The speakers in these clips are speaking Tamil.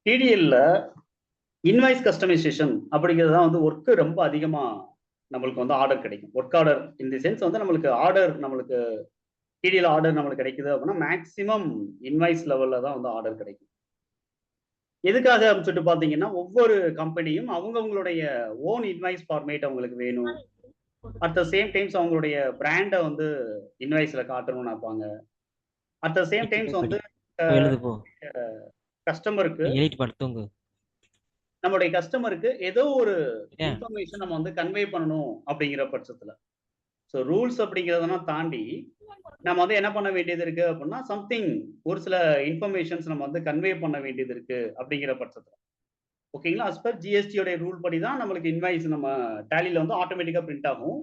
டிடிஎல்ல இன்வாய்ஸ் கஸ்டமைசேஷன் அப்படிங்கிறது தான் வந்து ஒர்க்கு ரொம்ப அதிகமா நம்மளுக்கு வந்து ஆர்டர் கிடைக்கும். Work order in the sense வந்து நம்மளுக்கு ஆர்டர் நம்மளுக்கு டிடிஎல் ஆர்டர் நம்மளுக்கு கிடைக்குது அப்படின்னா மேக்ஸிமம் இன்வாய்ஸ் லெவல்ல தான் வந்து ஆர்டர் கிடைக்கும். எதுக்காக அப்படின்னு சொல்லிட்டு பார்த்தீங்கன்னா, ஒவ்வொரு கம்பெனியும் அவங்களுடைய ஓன் இன்வாய்ஸ் ஃபார்மேட் அவங்களுக்கு வேணும். அட் த சேம் டைம்ஸ் அவங்களுடைய பிராண்ட வந்து இன்வாய்ஸ்ல காட்டணும்னு நினைப்பாங்க. அட் த சேம் படி டைம்ஸ் படி வந்து போய் எழுது போ. கஸ்டமருக்கு எழுதிட்டு படுத்து தூங்கு. நம்மளுடைய கஸ்டமருக்கு ஏதோ ஒரு ஏன்? இன்ஃபர்மேஷன் நம்ம வந்து கன்வே பண்ணணும் அப்படிங்கிற பட்சத்துல. ஸோ ரூல்ஸ் அப்படிங்கிறதெல்லாம் தாண்டி நம்ம வந்து என்ன பண்ண வேண்டியது இருக்கு அப்படின்னா, சம்திங் ஒரு சில இன்ஃபர்மேஷன்ஸ் நம்ம வந்து கன்வே பண்ண வேண்டியது இருக்கு அப்படிங்கிற பட்சத்துல. ஓகேங்களா? அஸ் பர் ஜிஎஸ்டியோட ரூல் படி தான் நம்மளுக்கு இன்வாய்ஸ் நம்ம டேலில வந்து ஆட்டோமேட்டிக்கா பிரிண்ட் ஆகும்.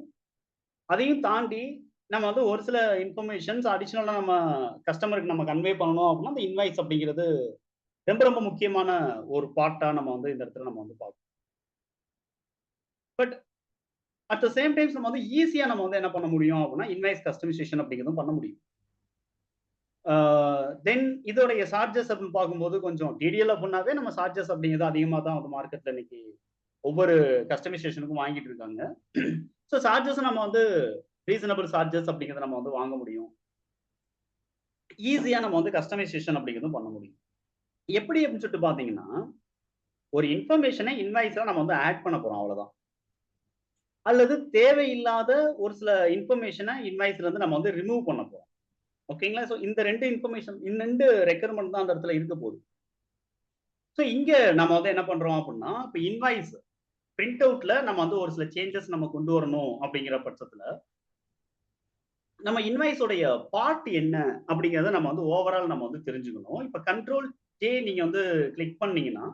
அதையும் தாண்டி நம்ம வந்து ஒரு சில இன்ஃபர்மேஷன்ஸ் அடிஷனலா நம்ம கஸ்டமருக்கு நம்ம கன்வே பண்ணணும் அப்படின்னா, அந்த இன்வாய்ஸ் அப்படிங்கிறது ரொம்ப ரொம்ப முக்கியமான ஒரு பார்ட்டா நம்ம வந்து இந்த இடத்துல நம்ம வந்து பார்க்கணும். But at the same times நம்ம வந்து ஈஸியா நம்ம வந்து என்ன பண்ண முடியும் அப்படின்னா, இன்வாய்ஸ் கஸ்டமைசேஷன் அப்படிங்கிறதும் பண்ண முடியும். தென் இதோடைய சார்ஜஸ் அப்படின்னு பார்க்கும்போது கொஞ்சம் டிடிஎல் அப்படின்னாவே நம்ம சார்ஜஸ் அப்படிங்கிறது அதிகமா தான் வந்து மார்க்கெட்ல இன்னைக்கு ஒவ்வொரு கஸ்டமைசேஷனுக்கும் வாங்கிட்டு இருக்காங்க. ஸோ சார்ஜஸ் நம்ம வந்து ரீசனபிள் சார்ஜஸ் அப்படிங்கிறத நம்ம வந்து வாங்க முடியும். ஈஸியா நம்ம வந்து கஸ்டமைசேஷன் அப்படிங்கிறதும் பண்ண முடியும். எப்படி அப்படின்னு சொல்லிட்டு பார்த்தீங்கன்னா, ஒரு இன்ஃபர்மேஷனை இன்வாய்ஸ்ல நம்ம வந்து ஆட் பண்ண போறோம் அவ்வளவுதான். அல்லது தேவையில்லாத ஒரு சில இன்ஃபர்மேஷனை இன்வாய்ஸ்ல இருந்து நம்ம வந்து ரிமூவ் பண்ண போறோம். ஓகேங்களா? ஸோ இந்த 2 இன்ஃபர்மேஷன் இந்த 2 ரெக்யர்மென்ட் தான் அந்த இடத்துல இருக்க போகுது. ஸோ இங்க நம்ம வந்து என்ன பண்றோம் அப்படின்னா, இப்ப இன்வாய்ஸ் பிரிண்ட் அவுட்ல நம்ம வந்து ஒரு சில சேஞ்சஸ் நம்ம கொண்டு வரணும் அப்படிங்கிற பட்சத்துல, நம்ம இன்வாய்ஸ் உடைய பார்ட் என்ன அப்படிங்கிறத நம்ம வந்து ஓவரால் நம்ம வந்து தெரிஞ்சுக்கணும். இப்ப கண்ட்ரோல் ஜே நீங்க வந்து கிளிக் பண்ணீங்கன்னா,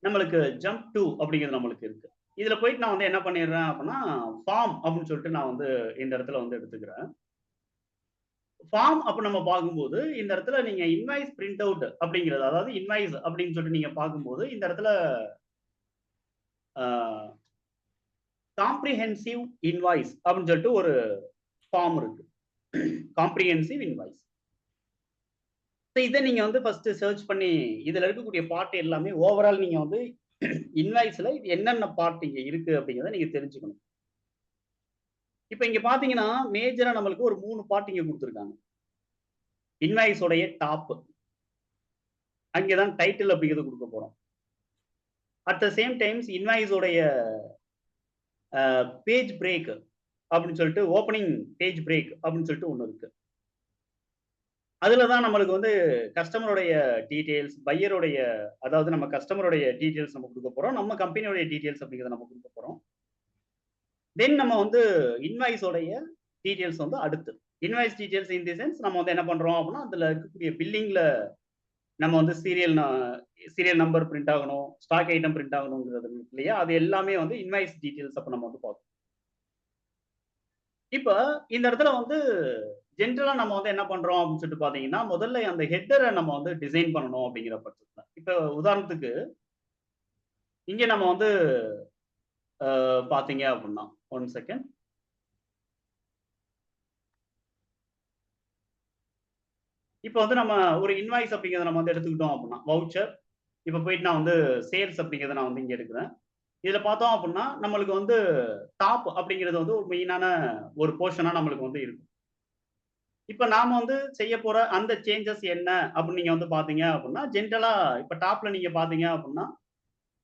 நம்மளுக்கு ஜம்ப் டூ அப்படிங்கிறது நம்மளுக்கு இருக்கு. இதுல போயிட்டு நான் வந்து என்ன பண்ணிடுறேன் அப்படின்னா, ஃபார்ம் அப்படின்னு சொல்லிட்டு நான் வந்து இந்த இடத்துல வந்து எடுத்துக்கிறேன். ஃபார்ம் அப்ப நம்ம பார்க்கும்போது, இந்த இடத்துல நீங்க இன்வாய்ஸ் பிரிண்ட் அவுட் அப்படிங்கிறது, அதாவது இன்வாய்ஸ் அப்படின்னு சொல்லிட்டு நீங்க பார்க்கும்போது, இந்த இடத்துல அ காம்ப்ரிஹென்சிவ் இன்வாய்ஸ் அப்படின்னு சொல்லிட்டு ஒரு ஃபார்ம் இருக்கு. Comprehensive invoice. இத நீங்க வந்து ஃபர்ஸ்ட் சர்ச் பண்ணி, இதுல இருக்கக்கூடிய பார்ட் எல்லாமே ஓவரால் நீங்க வந்து இன்வாய்ஸ்ல இது என்னென்ன பார்ட் இங்க இருக்கு அப்படிங்கிறத நீங்க தெரிஞ்சுக்கணும். இப்ப இங்க பார்த்தீங்கன்னா, மேஜரா நம்மளுக்கு ஒரு 3 பார்ட் இங்க குடுத்திருக்காங்க. இன்வாய்ஸ் உடைய டாப். அங்க தான் டைட்டில் அப்படிங்கிறத குடுக்க போறோம். At the same times invoice உடைய பேஜ் பிரேக் அப்படின்னு சொல்லிட்டு ஓப்பனிங் பேஜ் பிரேக் அப்படின்னு சொல்லிட்டு ஒண்ணு இருக்கு. அதுல தான் நம்மளுக்கு வந்து கஸ்டமருடைய டீட்டெயில்ஸ், பையருடைய அதாவது நம்ம கஸ்டமருடைய டீட்டெயில்ஸ் நம்ம குடுக்க போறோம். நம்ம கம்பெனியோட டீட்டெயில்ஸ் அப்படிங்கிறத நம்ம குடுக்க போறோம். தென் நம்ம வந்து இன்வாய்ஸ் உடைய டீட்டெயில்ஸ் வந்து அடுத்து. Invoice details in the sense நம்ம வந்து என்ன பண்றோம் அப்படின்னா, அதுல இருக்கக்கூடிய பில்லிங்ல நம்ம வந்து சீரியல் நம்பர் பிரிண்ட் ஆகணும், ஸ்டாக் ஐட்டம் பிரிண்ட் ஆகணுங்கிறது இருக்கு இல்லையா? அது எல்லாமே வந்து இன்வாய்ஸ் டீட்டெயில்ஸ் அப்ப நம்ம வந்து பார்க்கணும். இப்ப இந்த இடத்துல வந்து ஜென்ரலா நம்ம வந்து என்ன பண்றோம் அப்படின்னு சொல்லிட்டு பார்த்தீங்கன்னா, முதல்ல அந்த ஹெட்டர நம்ம வந்து டிசைன் பண்ணணும் அப்படிங்கிற பட்சத்துல. இப்ப உதாரணத்துக்கு, இங்க நம்ம வந்து பார்த்தீங்க அப்படின்னா, 1 செகண்ட். இப்ப வந்து நம்ம ஒரு இன்வாய்ஸ் அப்படிங்கிறத நம்ம வந்து எடுத்துக்கிட்டோம் அப்படின்னா, வவுச்சர். இப்ப போயிட்டு நான் வந்து சேல்ஸ் அப்படிங்கிறத நான் வந்து இங்க எடுக்கிறேன். இதுல பார்த்தோம் அப்படின்னா, நம்மளுக்கு வந்து டாப் அப்படிங்கிறது வந்து ஒரு மெயினான ஒரு போர்ஷனா நம்மளுக்கு வந்து இருக்கும். இப்ப நாம வந்து செய்யப்போற அந்த சேஞ்சஸ் என்ன அப்படின்னு நீங்க வந்து பார்த்தீங்க அப்படின்னா, ஜென்ரலா இப்ப டாப்ல நீங்க பார்த்தீங்க அப்படின்னா,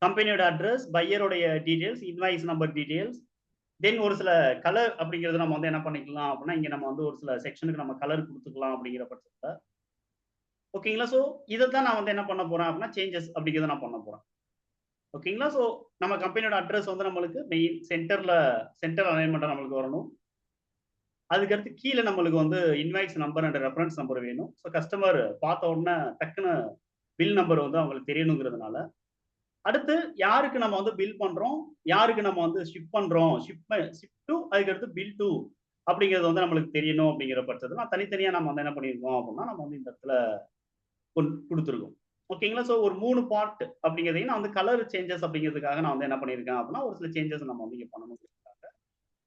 கம்பெனியோட அட்ரஸ், பையருடைய details, invoice number details, then ஒரு சில கலர் அப்படிங்கிறது நம்ம வந்து என்ன பண்ணிக்கலாம் அப்படின்னா, இங்க நம்ம வந்து ஒரு சில செக்ஷனுக்கு நம்ம கலர் குடுத்துக்கலாம் அப்படிங்கிற பட்சத்துல. ஓகேங்களா? ஸோ இதத்தான் நான் வந்து என்ன பண்ண போறேன் அப்படின்னா, சேஞ்சஸ் அப்படிங்கிறத நான் பண்ண போறேன். ஓகேங்களா? ஸோ நம்ம கம்பெனியோட அட்ரஸ் வந்து நம்மளுக்கு மெயின் சென்டர் அலைன்மென்ட்டா நம்மளுக்கு வரணும். அதுக்கடுத்து கீழ நம்மளுக்கு வந்து invoice number and reference number வேணும். ஸோ கஸ்டமர் பார்த்த உடனே டக்குனு பில் நம்பர் வந்து அவங்களுக்கு தெரியணுங்கிறதுனால, அடுத்து யாருக்கு நம்ம வந்து பில் பண்றோம், யாருக்கு நம்ம வந்து ஷிப் பண்றோம், ஷிப் டூ அதுக்கடுத்து பில் டூ அப்படிங்கிறது வந்து நம்மளுக்கு தெரியணும் அப்படிங்கிற பட்சத்துல தனித்தனியா நம்ம வந்து என்ன பண்ணியிருக்கோம் அப்படின்னா, நம்ம வந்து இந்த இடத்துல குடுத்துருக்கோம். ஓகேங்களா? ஸோ ஒரு 3 பார்ட் அப்படிங்கிறதையும் நான் வந்து கலர் சேஞ்சஸ் அப்படிங்கிறதுக்காக நான் வந்து என்ன பண்ணியிருக்கேன் அப்படின்னா, ஒரு சில சேஞ்சஸ் நம்ம வந்து இங்க பண்ணணும்.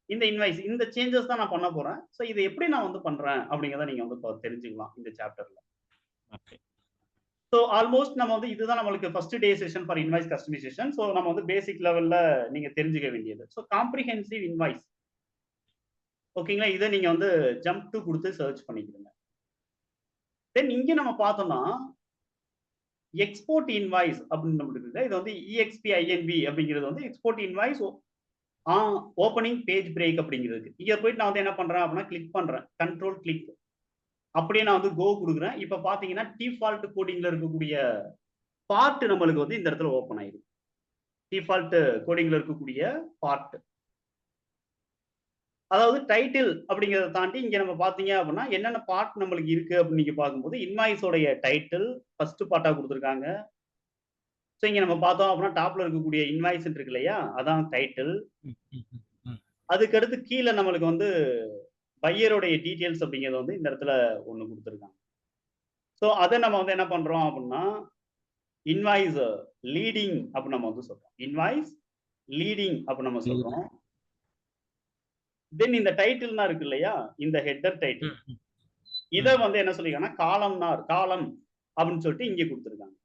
இந்த இன்வாய்ஸ் இந்த சேஞ்சஸ் தான் நான் பண்ண போறேன். ஸோ இத எப்படி நான் வந்து பண்றேன் அப்படிங்கிறத நீங்க வந்து இப்ப தெரிஞ்சுக்கலாம் இந்த சாப்டர்ல. ஓகே. ஸோ ஆல்மோஸ்ட் நம்ம வந்து இதுதான் நம்மளுக்கு first day session for invoice customisation. So நம்ம வந்து பேசிக் லெவல்ல நீங்க தெரிஞ்சுக்க வேண்டியது. So comprehensive invoice. ஓகேங்களா? இத நீங்க வந்து ஜம்ப் டூ குடுத்து சர்ச் பண்ணிக்கிடுங்க. தென் இங்க நம்ம பார்த்தோம்னா, எக்ஸ்போர்ட் இன்வாய்ஸ் அப்படின்னு நம்மளுக்கு இருக்கு. இது வந்து EXPINV அப்படிங்கிறது வந்து எக்ஸ்போர்ட் இன்வாய்ஸ் ஆ ஓப்பனிங் பேஜ் பிரேக் அப்படிங்கிறது. இங்க போயிட்டு நான் வந்து என்ன பண்றேன் அப்படின்னா, கிளிக் பண்றேன். Control click. அப்படியே நான் வந்து கோ குடுக்குறேன். இப்ப பார்த்தீங்கன்னா, டிஃபால்ட் கோடிங்ல இருக்கக்கூடிய பார்ட் நம்மளுக்கு வந்து இந்த இடத்துல ஓப்பன் ஆயிருக்கு. டிஃபால்ட் கோடிங்ல இருக்கக்கூடிய பார்ட். அதாவது டைட்டில் அப்படிங்கிறத தாண்டி இங்க நம்ம பார்த்தீங்க அப்படின்னா, என்னென்ன பார்ட் நம்மளுக்கு இருக்கு அப்படின்னு நீங்க பார்க்கும்போது, இன்வாய்ஸ் உடைய டைட்டில் ஃபர்ஸ்ட் பார்ட்டா குடுத்துருக்காங்க. ஸோ இங்க நம்ம பார்த்தோம் அப்படின்னா, டாப்ல இருக்கக்கூடிய இன்வாய்ஸ் இருக்கு இல்லையா? அதான் டைட்டில். ம், ம், ம், ம். அதுக்கடுத்து கீழ நம்மளுக்கு வந்து பையருடைய டீட்டெயில்ஸ் அப்படிங்கிறது வந்து இந்த இடத்துல ஒண்ணு குடுத்துருக்காங்க. ஸோ அத நம்ம வந்து என்ன பண்றோம் அப்படின்னா, இன்வாய்ஸ் லீடிங் அப்படின்னு நம்ம வந்து சொல்றோம். இன்வாய்ஸ் லீடிங் அப்படின்னு நம்ம இது சொல்றோம். தென் இந்த டைட்டில்னா இருக்கு இல்லையா? இந்த ஹெட்டர் டைட்டில். ம், ம், இத ம். வந்து என்ன சொல்லிருக்காங்கன்னா, காலம் அப்படின்னு சொல்லிட்டு இங்க குடுத்துருக்காங்க.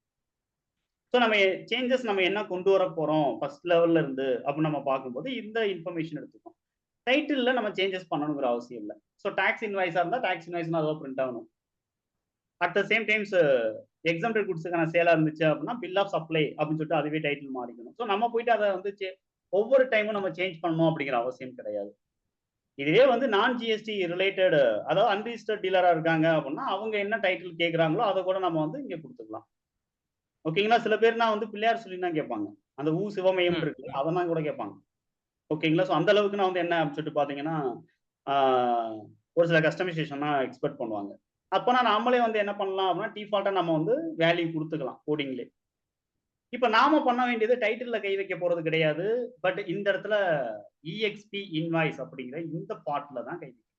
ஸோ நம்ம சேஞ்சஸ் நம்ம என்ன கொண்டு வர போறோம் ஃபர்ஸ்ட் லெவல்ல இருந்து அப்படின்னு நம்ம பார்க்கும்போது இந்த இன்ஃபர்மேஷன் எடுத்துக்கோம். டைட்டில்ல நம்ம சேஞ்சஸ் பண்ணணுங்கிற அவசியம் இல்ல. ஸோ டாக்ஸ் இன்வாய்ஸா இருந்தா டாக்ஸ் இன்வாய்ஸ்னா அதுவா பிரிண்ட் ஆகணும். At the same times example குட்ஸுக்கான சேலா இருந்துச்சு அப்படின்னா, பில் ஆஃப் சப்ளை அப்படின்னு சொல்லிட்டு அதுவே டைட்டில் மாறிக்கணும். ஸோ நம்ம போயிட்டு அத வந்து ஒவ்வொரு டைமும் நம்ம சேஞ்ச் பண்ணணும் அப்படிங்கிற அவசியம் கிடையாது. இதுவே வந்து நான் ஜிஎஸ்டி ரிலேட்டட் அதாவது அன்ரிஜிஸ்டர்ட் டீலரா இருக்காங்க அப்படின்னா, அவங்க என்ன டைட்டில் கேட்கறாங்களோ அத கூட நம்ம வந்து இங்க குடுத்துக்கலாம். ஓகேங்களா? சில பேர்னா வந்து பிள்ளையார் சொல்லின்னு தான் கேட்பாங்க. அந்த சிவமயம் ம், இருக்கு. ம். அதெல்லாம் கூட கேட்பாங்க. ஓகேங்களா? ஸோ அந்த அளவுக்கு நான் வந்து என்ன அப்படின்னு சொல்லிட்டு பார்த்தீங்கன்னா, ஆ ஒரு சில கஸ்டமைசேஷன்லாம் எக்ஸ்பெக்ட் பண்ணுவாங்க. அப்பனா நாமளே வந்து என்ன பண்ணலாம் அப்படின்னா, டிஃபால்ட்டா நம்ம வந்து வேல்யூ குடுத்துக்கலாம் கோடிங்லயே. இப்ப நாம பண்ண வேண்டியது டைட்டில்ல கை வைக்க போறது கிடையாது. பட் இந்த இடத்துல EXP இன்வாய்ஸ் அப்படிங்கிற இந்த பார்ட்ல தான் கை வைக்கணும்.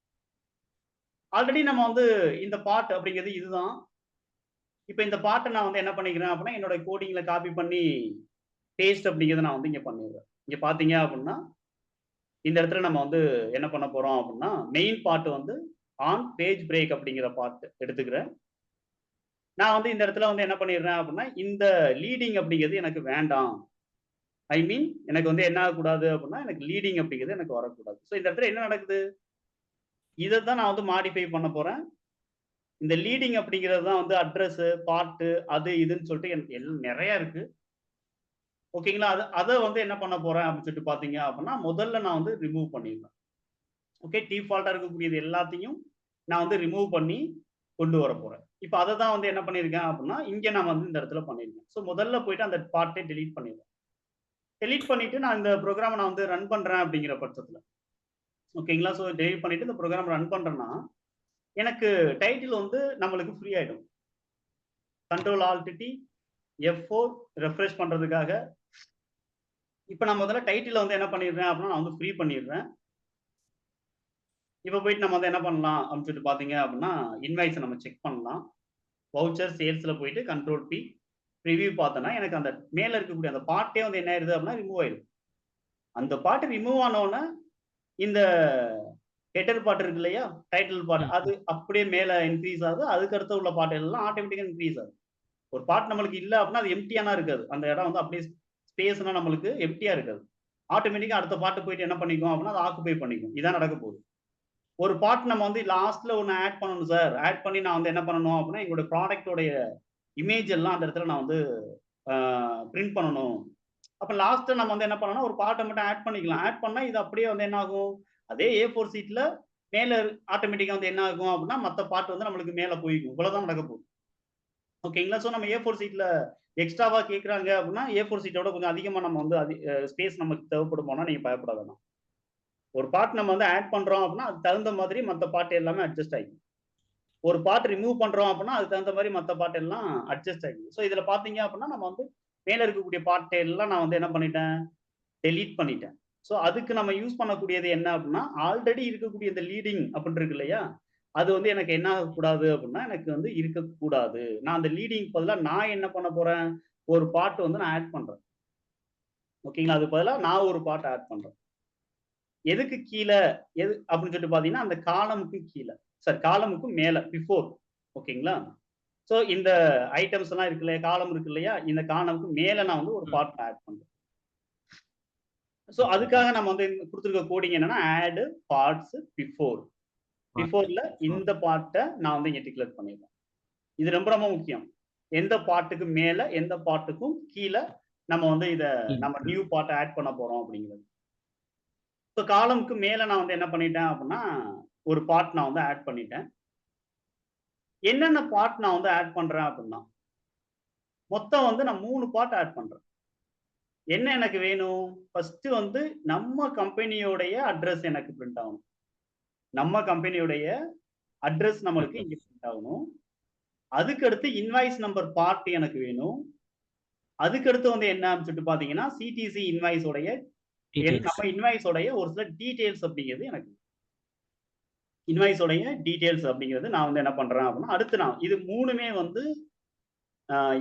ஆல்ரெடி நம்ம வந்து இந்த பார்ட் அப்படிங்கிறது இதுதான். இப்ப இந்த பார்ட்ட நான் வந்து என்ன பண்ணிக்கிறேன் அப்படின்னா, என்னோட கோடிங்ல காப்பி பண்ணி பேஸ்ட் அப்படிங்கிறத நான் வந்து இங்க பண்ணிடுறேன். இங்க பார்த்தீங்க அப்படின்னா, இந்த இடத்துல நம்ம வந்து என்ன பண்ண போறோம் அப்படின்னா, மெயின் பார்ட் வந்து ஆன் பேஜ் பிரேக் அப்படிங்கிற பார்ட் எடுத்துக்கிறேன். நான் வந்து இந்த இடத்துல வந்து என்ன பண்ணிடுறேன் அப்படின்னா, இந்த லீடிங் அப்படிங்கிறது எனக்கு வேண்டாம். ஐ மீன் எனக்கு வந்து என்ன ஆகக்கூடாது அப்படின்னா, எனக்கு லீடிங் அப்படிங்கிறது எனக்கு வரக்கூடாது. ஸோ இந்த இடத்துல என்ன நடக்குது? இத தான் நான் வந்து மாடிஃபை பண்ண போறேன். இந்த லீடிங் அப்படிங்கிறது தான் வந்து அட்ரஸ், பார்ட் அது இதுன்னு சொல்லிட்டு எனக்கு நெறைய இருக்கு. ஓகேங்களா? அத வந்து என்ன பண்ண போறேன் அப்படின்னு சொல்லிட்டு பார்த்தீங்க அப்படின்னா, முதல்ல நான் வந்து ரிமூவ் பண்ணிருவேன். ஓகே. டிஃபால்ட்டா இருக்கக்கூடியது எல்லாத்தையும் நான் வந்து ரிமூவ் பண்ணி கொண்டு வரப்போறேன். இப்ப அத தான் வந்து என்ன பண்ணியிருக்கேன் அப்படின்னா, இங்க நான் வந்து இந்த இடத்துல பண்ணியிருக்கேன். ஸோ முதல்ல போயிட்டு அந்த பார்ட்டே டெலீட் பண்ணிருவேன். டெலீட் பண்ணிட்டு நான் இந்த புரோகிராம நான் வந்து ரன் பண்றேன் அப்படிங்கிற பட்சத்துல. ஓகேங்களா? ஸோ டெலீட் பண்ணிட்டு இந்த புரோகிராம் ரன் பண்றேன்னா, எனக்கு டைட்டில் வந்து நம்மளுக்கு ஃப்ரீ ஆயிடும். Control alt D F4 refresh பண்றதுக்காக. இப்ப நான் முதல்ல டைட்டில வந்து என்ன பண்ணிடுறேன் அப்படின்னா, நான் வந்து ஃப்ரீ பண்ணிடுறேன். இப்ப போயிட்டு நம்ம வந்து என்ன பண்ணலாம் அப்படின்னு சொல்லிட்டு பார்த்தீங்க அப்படின்னா, இன்வாய்ஸ நம்ம செக் பண்ணலாம். வவுச்சர் சேல்ஸ்ல போயிட்டு கண்ட்ரோல் பி ரிவ்யூ பார்த்தோம்னா, எனக்கு அந்த மேல இருக்கக்கூடிய அந்த பார்ட்டே வந்து என்ன ஆயிருது அப்படின்னா, ரிமூவ் ஆயிருது. அந்த பார்ட் ரிமூவ் ஆனோன, இந்த ஹெடர் பார்ட் இருக்கு இல்லையா? டைட்டில் பார்ட் ம், அது ம். அப்படியே மேல இன்கிரீஸ் ஆகுது. அதுக்கு அடுத்து உள்ள பார்ட் எல்லாம் ஆட்டோமேட்டிக்கா இன்கிரீஸ் ஆகுது. ஒரு பார்ட் நம்மளுக்கு இல்ல அப்படின்னா, அது எம்ப்டியானா இருக்காது. அந்த இடம் வந்து அப்படியே ஸ்பேஸ்னா நம்மளுக்கு எம்ப்டியா இருக்காது. ஆட்டோமேட்டிக்கா அடுத்த பார்ட் போயிட்டு என்ன பண்ணிக்கும் அப்படின்னா, அத ஆக்குபை பண்ணிக்கும். இதான் நடக்க போகுது. ஒரு பார்ட் நம்ம வந்து லாஸ்ட்ல ஒண்ணு ஆட் பண்ணணும் சார். ஆட் பண்ணி நான் வந்து என்ன பண்ணணும் அப்படின்னா, எங்களுடைய ப்ராடக்ட் உடைய இமேஜ் எல்லாம் அந்த இடத்துல நான் வந்து ஆ பிரிண்ட் பண்ணணும். அப்ப லாஸ்ட்டா நம்ம வந்து என்ன பண்ணணும்னா, ஒரு பார்ட்ட மட்டும் ஆட் பண்ணிக்கலாம். ஆட் பண்ணா இது அப்படியே வந்து என்ன ஆகும்? அதே A4 ஷீட்ல மேல ஆட்டோமேட்டிக்கா வந்து என்ன ஆகும் அப்படின்னா, மத்த பார்ட் வந்து நம்மளுக்கு மேல போய்க்கும். இவ்வளவுதான் நடக்க போகுது. ஓகேங்களா? ஸோ நம்ம A4 ஷீட்ல எக்ஸ்ட்ராவா கேட்கறாங்க அப்படின்னா, A4 ஷீட்டோட கொஞ்சம் அதிகமா நம்ம வந்து ஸ்பேஸ் நமக்கு தேவைப்படுமானா, நீங்க பயப்பட வேணாம். ஒரு பார்ட் நம்ம வந்து ஆட் பண்றோம் அப்படின்னா, அதுக்கு தகுந்த மாதிரி மத்த பார்ட் எல்லாமே அட்ஜஸ்ட் ஆயிக்கும். ஒரு பார்ட் ரிமூவ் பண்றோம் அப்படின்னா, அதுக்கு தகுந்த மாரி மத்த பார்ட் எல்லாம் அட்ஜஸ்ட் ஆயிக்கும். ஸோ இதுல பார்த்தீங்க அப்படின்னா, நம்ம வந்து மேல இருக்கக்கூடிய பார்ட் எல்லாம் நான் வந்து என்ன பண்ணிட்டேன், டெலீட் பண்ணிட்டேன். ஸோ அதுக்கு நம்ம யூஸ் பண்ணக்கூடியது என்ன அப்படின்னா, ஆல்ரெடி இருக்கக்கூடிய இந்த லீடிங் அப்படின்னு இருக்கு இல்லையா? அது வந்து எனக்கு என்ன ஆகக்கூடாது அப்படின்னா, எனக்கு வந்து இருக்கக்கூடாது. நான் அந்த லீடிங்க்கு பதிலா நான் என்ன பண்ண போறேன், ஒரு பார்ட் வந்து நான் ஆட் பண்றேன். ஓகேங்களா? அதுக்கு பதிலா நான் ஒரு பார்ட் ஆட் பண்றேன். எதுக்கு கீழ அப்படின்னு சொல்லிட்டு பார்த்தீங்கன்னா, அந்த காலம்க்கு கீழ. சாரி காலம்க்கு மேல பிஃபோர். ஓகேங்களா? ஸோ இந்த ஐட்டம்ஸ் எல்லாம் இருக்கு இல்லையா, காலம் இருக்கு இல்லையா, இந்த காலம்க்கு மேல நான் வந்து ஒரு பார்ட் ஆட் பண்றேன். ஸோ அதுக்காக நம்ம வந்து கொடுத்துருக்க கோடிங் என்னன்னா ஆட் பார்ட்ஸ் பிஃபோர். பிஃபோர்ல இந்த பார்ட்டை நான் வந்து இங்க டிக்ளேர் பண்ணிடுறேன். இது ரொம்ப ரொம்ப முக்கியம். எந்த பார்ட்டுக்கு மேல எந்த பார்ட்டுக்கும் கீழே நம்ம வந்து இத நம்ம நியூ பார்ட்டை ஆட் பண்ண போறோம் அப்படிங்கிறது. ஸோ காலம்க்கு மேல நான் வந்து என்ன பண்ணிட்டேன் அப்படின்னா ஒரு பார்ட் நான் வந்து ஆட் பண்ணிட்டேன். என்னென்ன பார்ட் நான் வந்து ஆட் பண்றேன் அப்படின்னா மொத்தம் வந்து நான் 3 பார்ட் ஆட் பண்றேன். என்ன எனக்கு வேணும்? ஃபர்ஸ்ட் வந்து நம்ம கம்பெனியோடைய அட்ரஸ் எனக்கு பிரிண்ட் ஆகணும். நம்ம கம்பெனியோடைய அட்ரஸ் நம்மளுக்கு இங்க பிரிண்ட் ஆகணும். அதுக்கு அடுத்து இன்வாய்ஸ் நம்பர் பார்ட் எனக்கு வேணும். அதுக்கு அடுத்து வந்து என்ன சொல்லிட்டு பாத்தீங்கன்னா சிடிசி இன்வாய்ஸ் உடைய நம்ம இன்வாய்ஸ் உடைய ஒரு சில டீடைல்ஸ் அப்படிங்கிறது எனக்கு இன்வாய்ஸ் உடைய டீடைல்ஸ் அப்படிங்கிறது நான் வந்து என்ன பண்றேன் அப்படின்னா அடுத்து நான் இது மூணுமே வந்து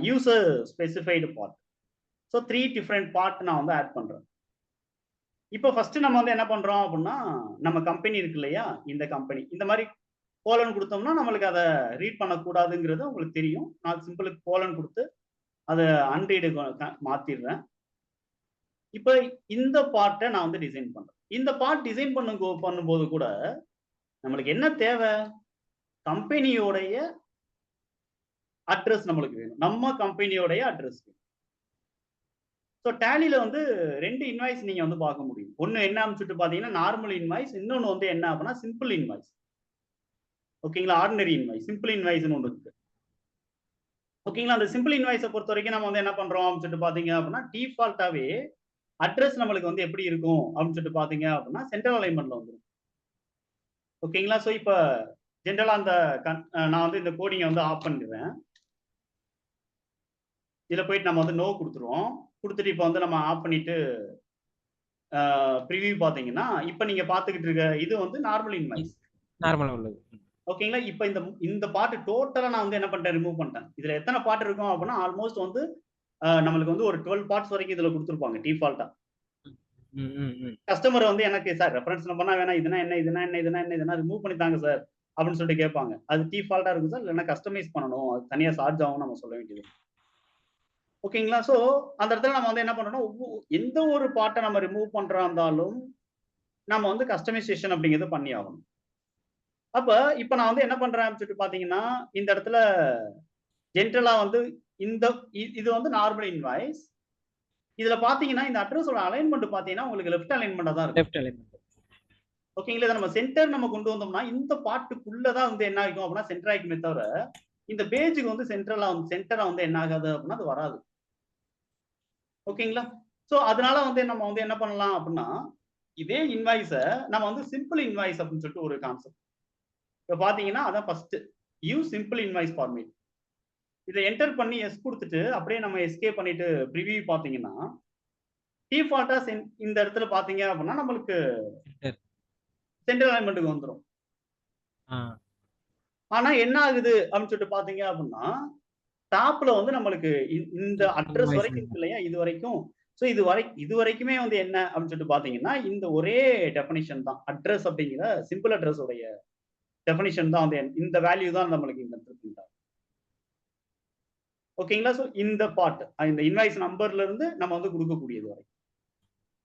user specified part. So 3 different part நான் வந்து ஆட் பண்றேன். இப்போ ஃபர்ஸ்ட் நம்ம வந்து என்ன பண்றோம் அப்படின்னா நம்ம கம்பெனி இருக்கு இல்லையா, இந்த கம்பெனி இந்த மாதிரி கோலன் கொடுத்தோம்னா நம்மளுக்கு அதை ரீட் பண்ணக்கூடாதுங்கிறது உங்களுக்கு தெரியும். நான் சிம்பிளுக்கு கோலன் கொடுத்து அதை அன்ரீடு மாத்திடுறேன். இப்போ இந்த பார்ட்டை நான் வந்து டிசைன் பண்றேன். இந்த பார்ட் டிசைன் பண்ணும்போது கூட நம்மளுக்கு என்ன தேவை? கம்பெனியோடைய அட்ரஸ் நம்மளுக்கு வேணும். நம்ம கம்பெனியோடைய அட்ரஸ். ஸோ டேலில வந்து 2 இன்வாய்ஸ் நீங்க வந்து பார்க்க முடியும். ஒன்னு என்ன சொல்லிட்டு பாத்தீங்கன்னா நார்மல் இன்வாய்ஸ், இன்னொன்னு வந்து என்ன அப்படின்னா சிம்பிள் இன்வாய்ஸ். ஓகேங்களா? ஆர்டினரி இன்வாய்ஸ், சிம்பிள் இன்வாய்ஸ்னு ஒன்று இருக்கு. ஓகேங்களா? அந்த சிம்பிள் இன்வாய்ஸை பொறுத்த வரைக்கும் நம்ம வந்து என்ன பண்றோம் சொல்லிட்டு பாத்தீங்க அப்படின்னா டிஃபால்ட்டாவே அட்ரஸ் நம்மளுக்கு வந்து எப்படி இருக்கும் அப்படின்னு சொல்லிட்டு பாத்தீங்க அப்படின்னா சென்ட்ரல் அலைன்மெண்ட்ல வந்துடும். ஓகேங்களா? ஸோ இப்போ ஜென்ரலா அந்த நான் வந்து இந்த கோடிங்கை வந்து ஆஃப் பண்ணிடுறேன். இதுல போயிட்டு நம்ம வந்து நோ கொடுத்துருவோம். கொடுத்துட்டு இப்போ வந்து நம்ம ஆஃப் பண்ணிட்டு ப்ரிவியூ பாத்தீங்கன்னா இப்போ நீங்க பாத்துக்கிட்டு இருக்க இது வந்து நார்மல் இன்வாய்ஸ். நார்மலா உள்ளது. ஓகேங்களா? இப்போ இந்த பார்ட் டோட்டலா நான் வந்து என்ன பண்ணிட்டேன் ரிமூவ் பண்ணிட்டேன். இதுல எத்தனை பார்ட் இருக்கும் அப்படின்னா ஆல்மோஸ்ட் வந்து நம்மளுக்கு வந்து ஒரு 12 பார்ட்ஸ் வரைக்கும் இதுல கொடுத்துருப்பாங்க டிஃபால்ட்டா. கஸ்டமர் வந்து எனக்கு சார் ரெஃபரன்ஸ் நம்பர்னா வேணாம், இதுனா என்ன இதுனா என்ன இதுனா என்ன இதுனா ரிமூவ் பண்ணி தாங்க சார் அப்படின்னு சொல்லிட்டு கேட்பாங்க. அது டிஃபால்ட்டா இருக்கும் சார், இல்லைன்னா கஸ்டமைஸ் பண்ணணும், அது தனியா சார்ஜ் ஆகும் நம்ம சொல்ல வேண்டியது. ஓகேங்களா? ஸோ அந்த இடத்துல நம்ம வந்து என்ன பண்ணணும், எந்த ஒரு பார்ட்டை நம்ம ரிமூவ் பண்றா இருந்தாலும் நம்ம வந்து கஸ்டமைசேஷன் அப்படிங்கிறது பண்ணி ஆகணும். அப்ப இப்ப நான் வந்து என்ன பண்றேன் சொல்லிட்டு பாத்தீங்கன்னா இந்த இடத்துல ஜென்ரலா வந்து இது வந்து நார்மல் இன்வாய்ஸ். இதுல பாத்தீங்கன்னா இந்த அட்ரஸோட அலைன்மெண்ட் பாத்தீங்கன்னா உங்களுக்கு லெஃப்ட் அலைன்மெண்டா தான் இருக்கும். Left alignment. ஓகேங்களா? இத நம்ம சென்டர் நம்ம கொண்டு வந்தோம்னா இந்த பார்ட்டுக்குள்ள தான் வந்து என்ன ஆகும் அப்படின்னா சென்டர் ஆகிக்குமே தவிர இந்த பேஜுக்கு வந்து சென்டரா வந்து என்ன ஆகாது அப்படின்னா அது வராது. ஓகேங்களா? சோ அதனால வந்து நம்ம வந்து என்ன பண்ணலாம் அப்படின்னா இதே இன்வாய்ஸை நம்ம வந்து சிம்பிள் இன்வாய்ஸ் அப்படின்னு சொல்லிட்டு ஒரு கான்செப்ட். இப்போ பாத்தீங்கன்னா அதான் first use simple invoice format. இதை என்டர் பண்ணி எஸ் கொடுத்துட்டு அப்படியே நம்ம எஸ்கேப் பண்ணிட்டு ப்ரிவியூ பாத்தீங்கன்னா டிஃபால்ட்டா இந்த இடத்துல பாத்தீங்க அப்படின்னா நம்மளுக்கு சென்டர் அலைன்மெண்ட்டுக்கு வந்துடும். ஆனா என்ன ஆகுது அப்படின்னு சொல்லிட்டு பாத்தீங்க அப்படின்னா டாப்ல வந்து நம்மளுக்கு இந்த அட்ரஸ் வரைக்கும் இருக்கு இல்லையா, இது வரைக்கும். ஸோ இது வரைக்குமே வந்து என்ன அப்படின்னு சொல்லிட்டு பாத்தீங்கன்னா இந்த ஒரே டெஃபினிஷன் தான் அட்ரஸ் அப்படிங்கிற சிம்பிள் அட்ரஸ் உடைய டெஃபினிஷன் தான் வந்து இந்த வேல்யூ தான் நம்மளுக்கு இந்த இடத்துல. ஓகேங்களா? ஸோ இந்த பார்ட் இந்த இன்வாய்ஸ் நம்பர்ல இருந்து நம்ம வந்து கொடுக்கக்கூடியது வரை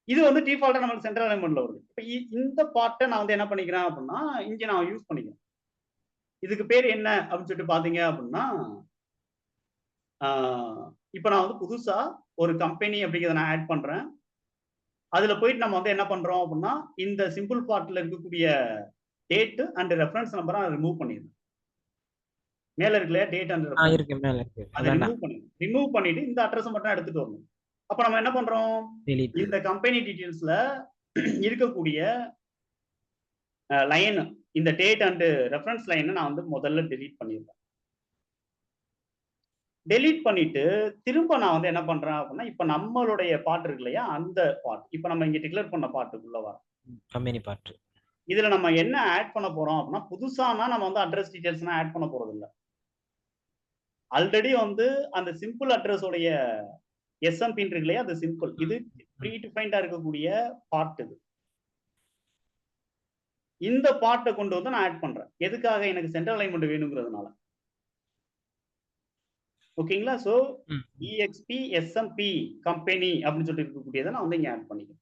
இது வந்து டிஃபால்ட்டா நம்மளுக்கு சென்ட்ரல் அலைன்மெண்ட்ல வருது. இப்போ இந்த பார்ட்டை நான் வந்து என்ன பண்ணிக்கிறேன் அப்படின்னா இங்க நான் யூஸ் பண்ணிக்கிறேன். இதுக்கு பேர் என்ன அப்படின்னு சொல்லிட்டு பாத்தீங்க அப்படின்னா இப்போ நான் வந்து புதுசா ஒரு கம்பெனி அப்படிங்கிறத நான் ஆட் பண்றேன். அதுல போயிட்டு நம்ம வந்து என்ன பண்றோம் அப்படின்னா இந்த சிம்பிள் பார்ட்ல இருக்கக்கூடிய டேட் அண்ட் ரெஃபரன்ஸ் நம்பரை நான் ரிமூவ் பண்ணிடுறேன். மேல இருக்குல்லையா டேட் அண்ட் அதை ரிமூவ் பண்ணிட்டு இந்த அட்ரஸ் மட்டும் எடுத்துட்டு வரணும். அப்ப நம்ம என்ன பண்றோம், இந்த கம்பெனி டீடைல்ஸ்ல இருக்கக்கூடிய லைன் இந்த டேட் அண்ட் ரெஃபரன்ஸ் லைனை நான் வந்து முதல்ல டெலீட் பண்ணிடுறேன். டெலீட் பண்ணிட்டு திரும்ப நான் வந்து என்ன பண்றேன் அப்படின்னா இப்ப நம்மளுடைய பார்ட் இருக்கு இல்லையா அந்த பார்ட் இப்ப நம்ம இங்க டிக்ளேர் பண்ண பார்ட்டுக்குள்ள வர கம்பெனி பார்ட். இதுல நம்ம என்ன ஆட் பண்ண போறோம் அப்படின்னா புதுசானா நம்ம வந்து அட்ரஸ் டீடைல்ஸ் ஆட் பண்ண போறது இல்லை. ஆல்ரெடி வந்து அந்த சிம்பிள் அட்ரஸ் உடைய எஸ்எம்பி இருக்கு இல்லையா அது சிம்பிள், இது ப்ரீ டிஃபைன்டா இருக்கக்கூடிய பார்ட். இது இந்த பார்ட்டை கொண்டு வந்து நான் ஆட் பண்றேன். எதுக்காக? எனக்கு சென்ட்ரல் அலைன்மெண்ட் வேணுங்கிறதுனால. ஓகேங்களா? ஸோ ம். EXP SMP கம்பெனி அப்படின்னு சொல்லிட்டு இருக்கக்கூடியதை நான் வந்து இங்க ஆட் பண்ணிக்கிறேன்.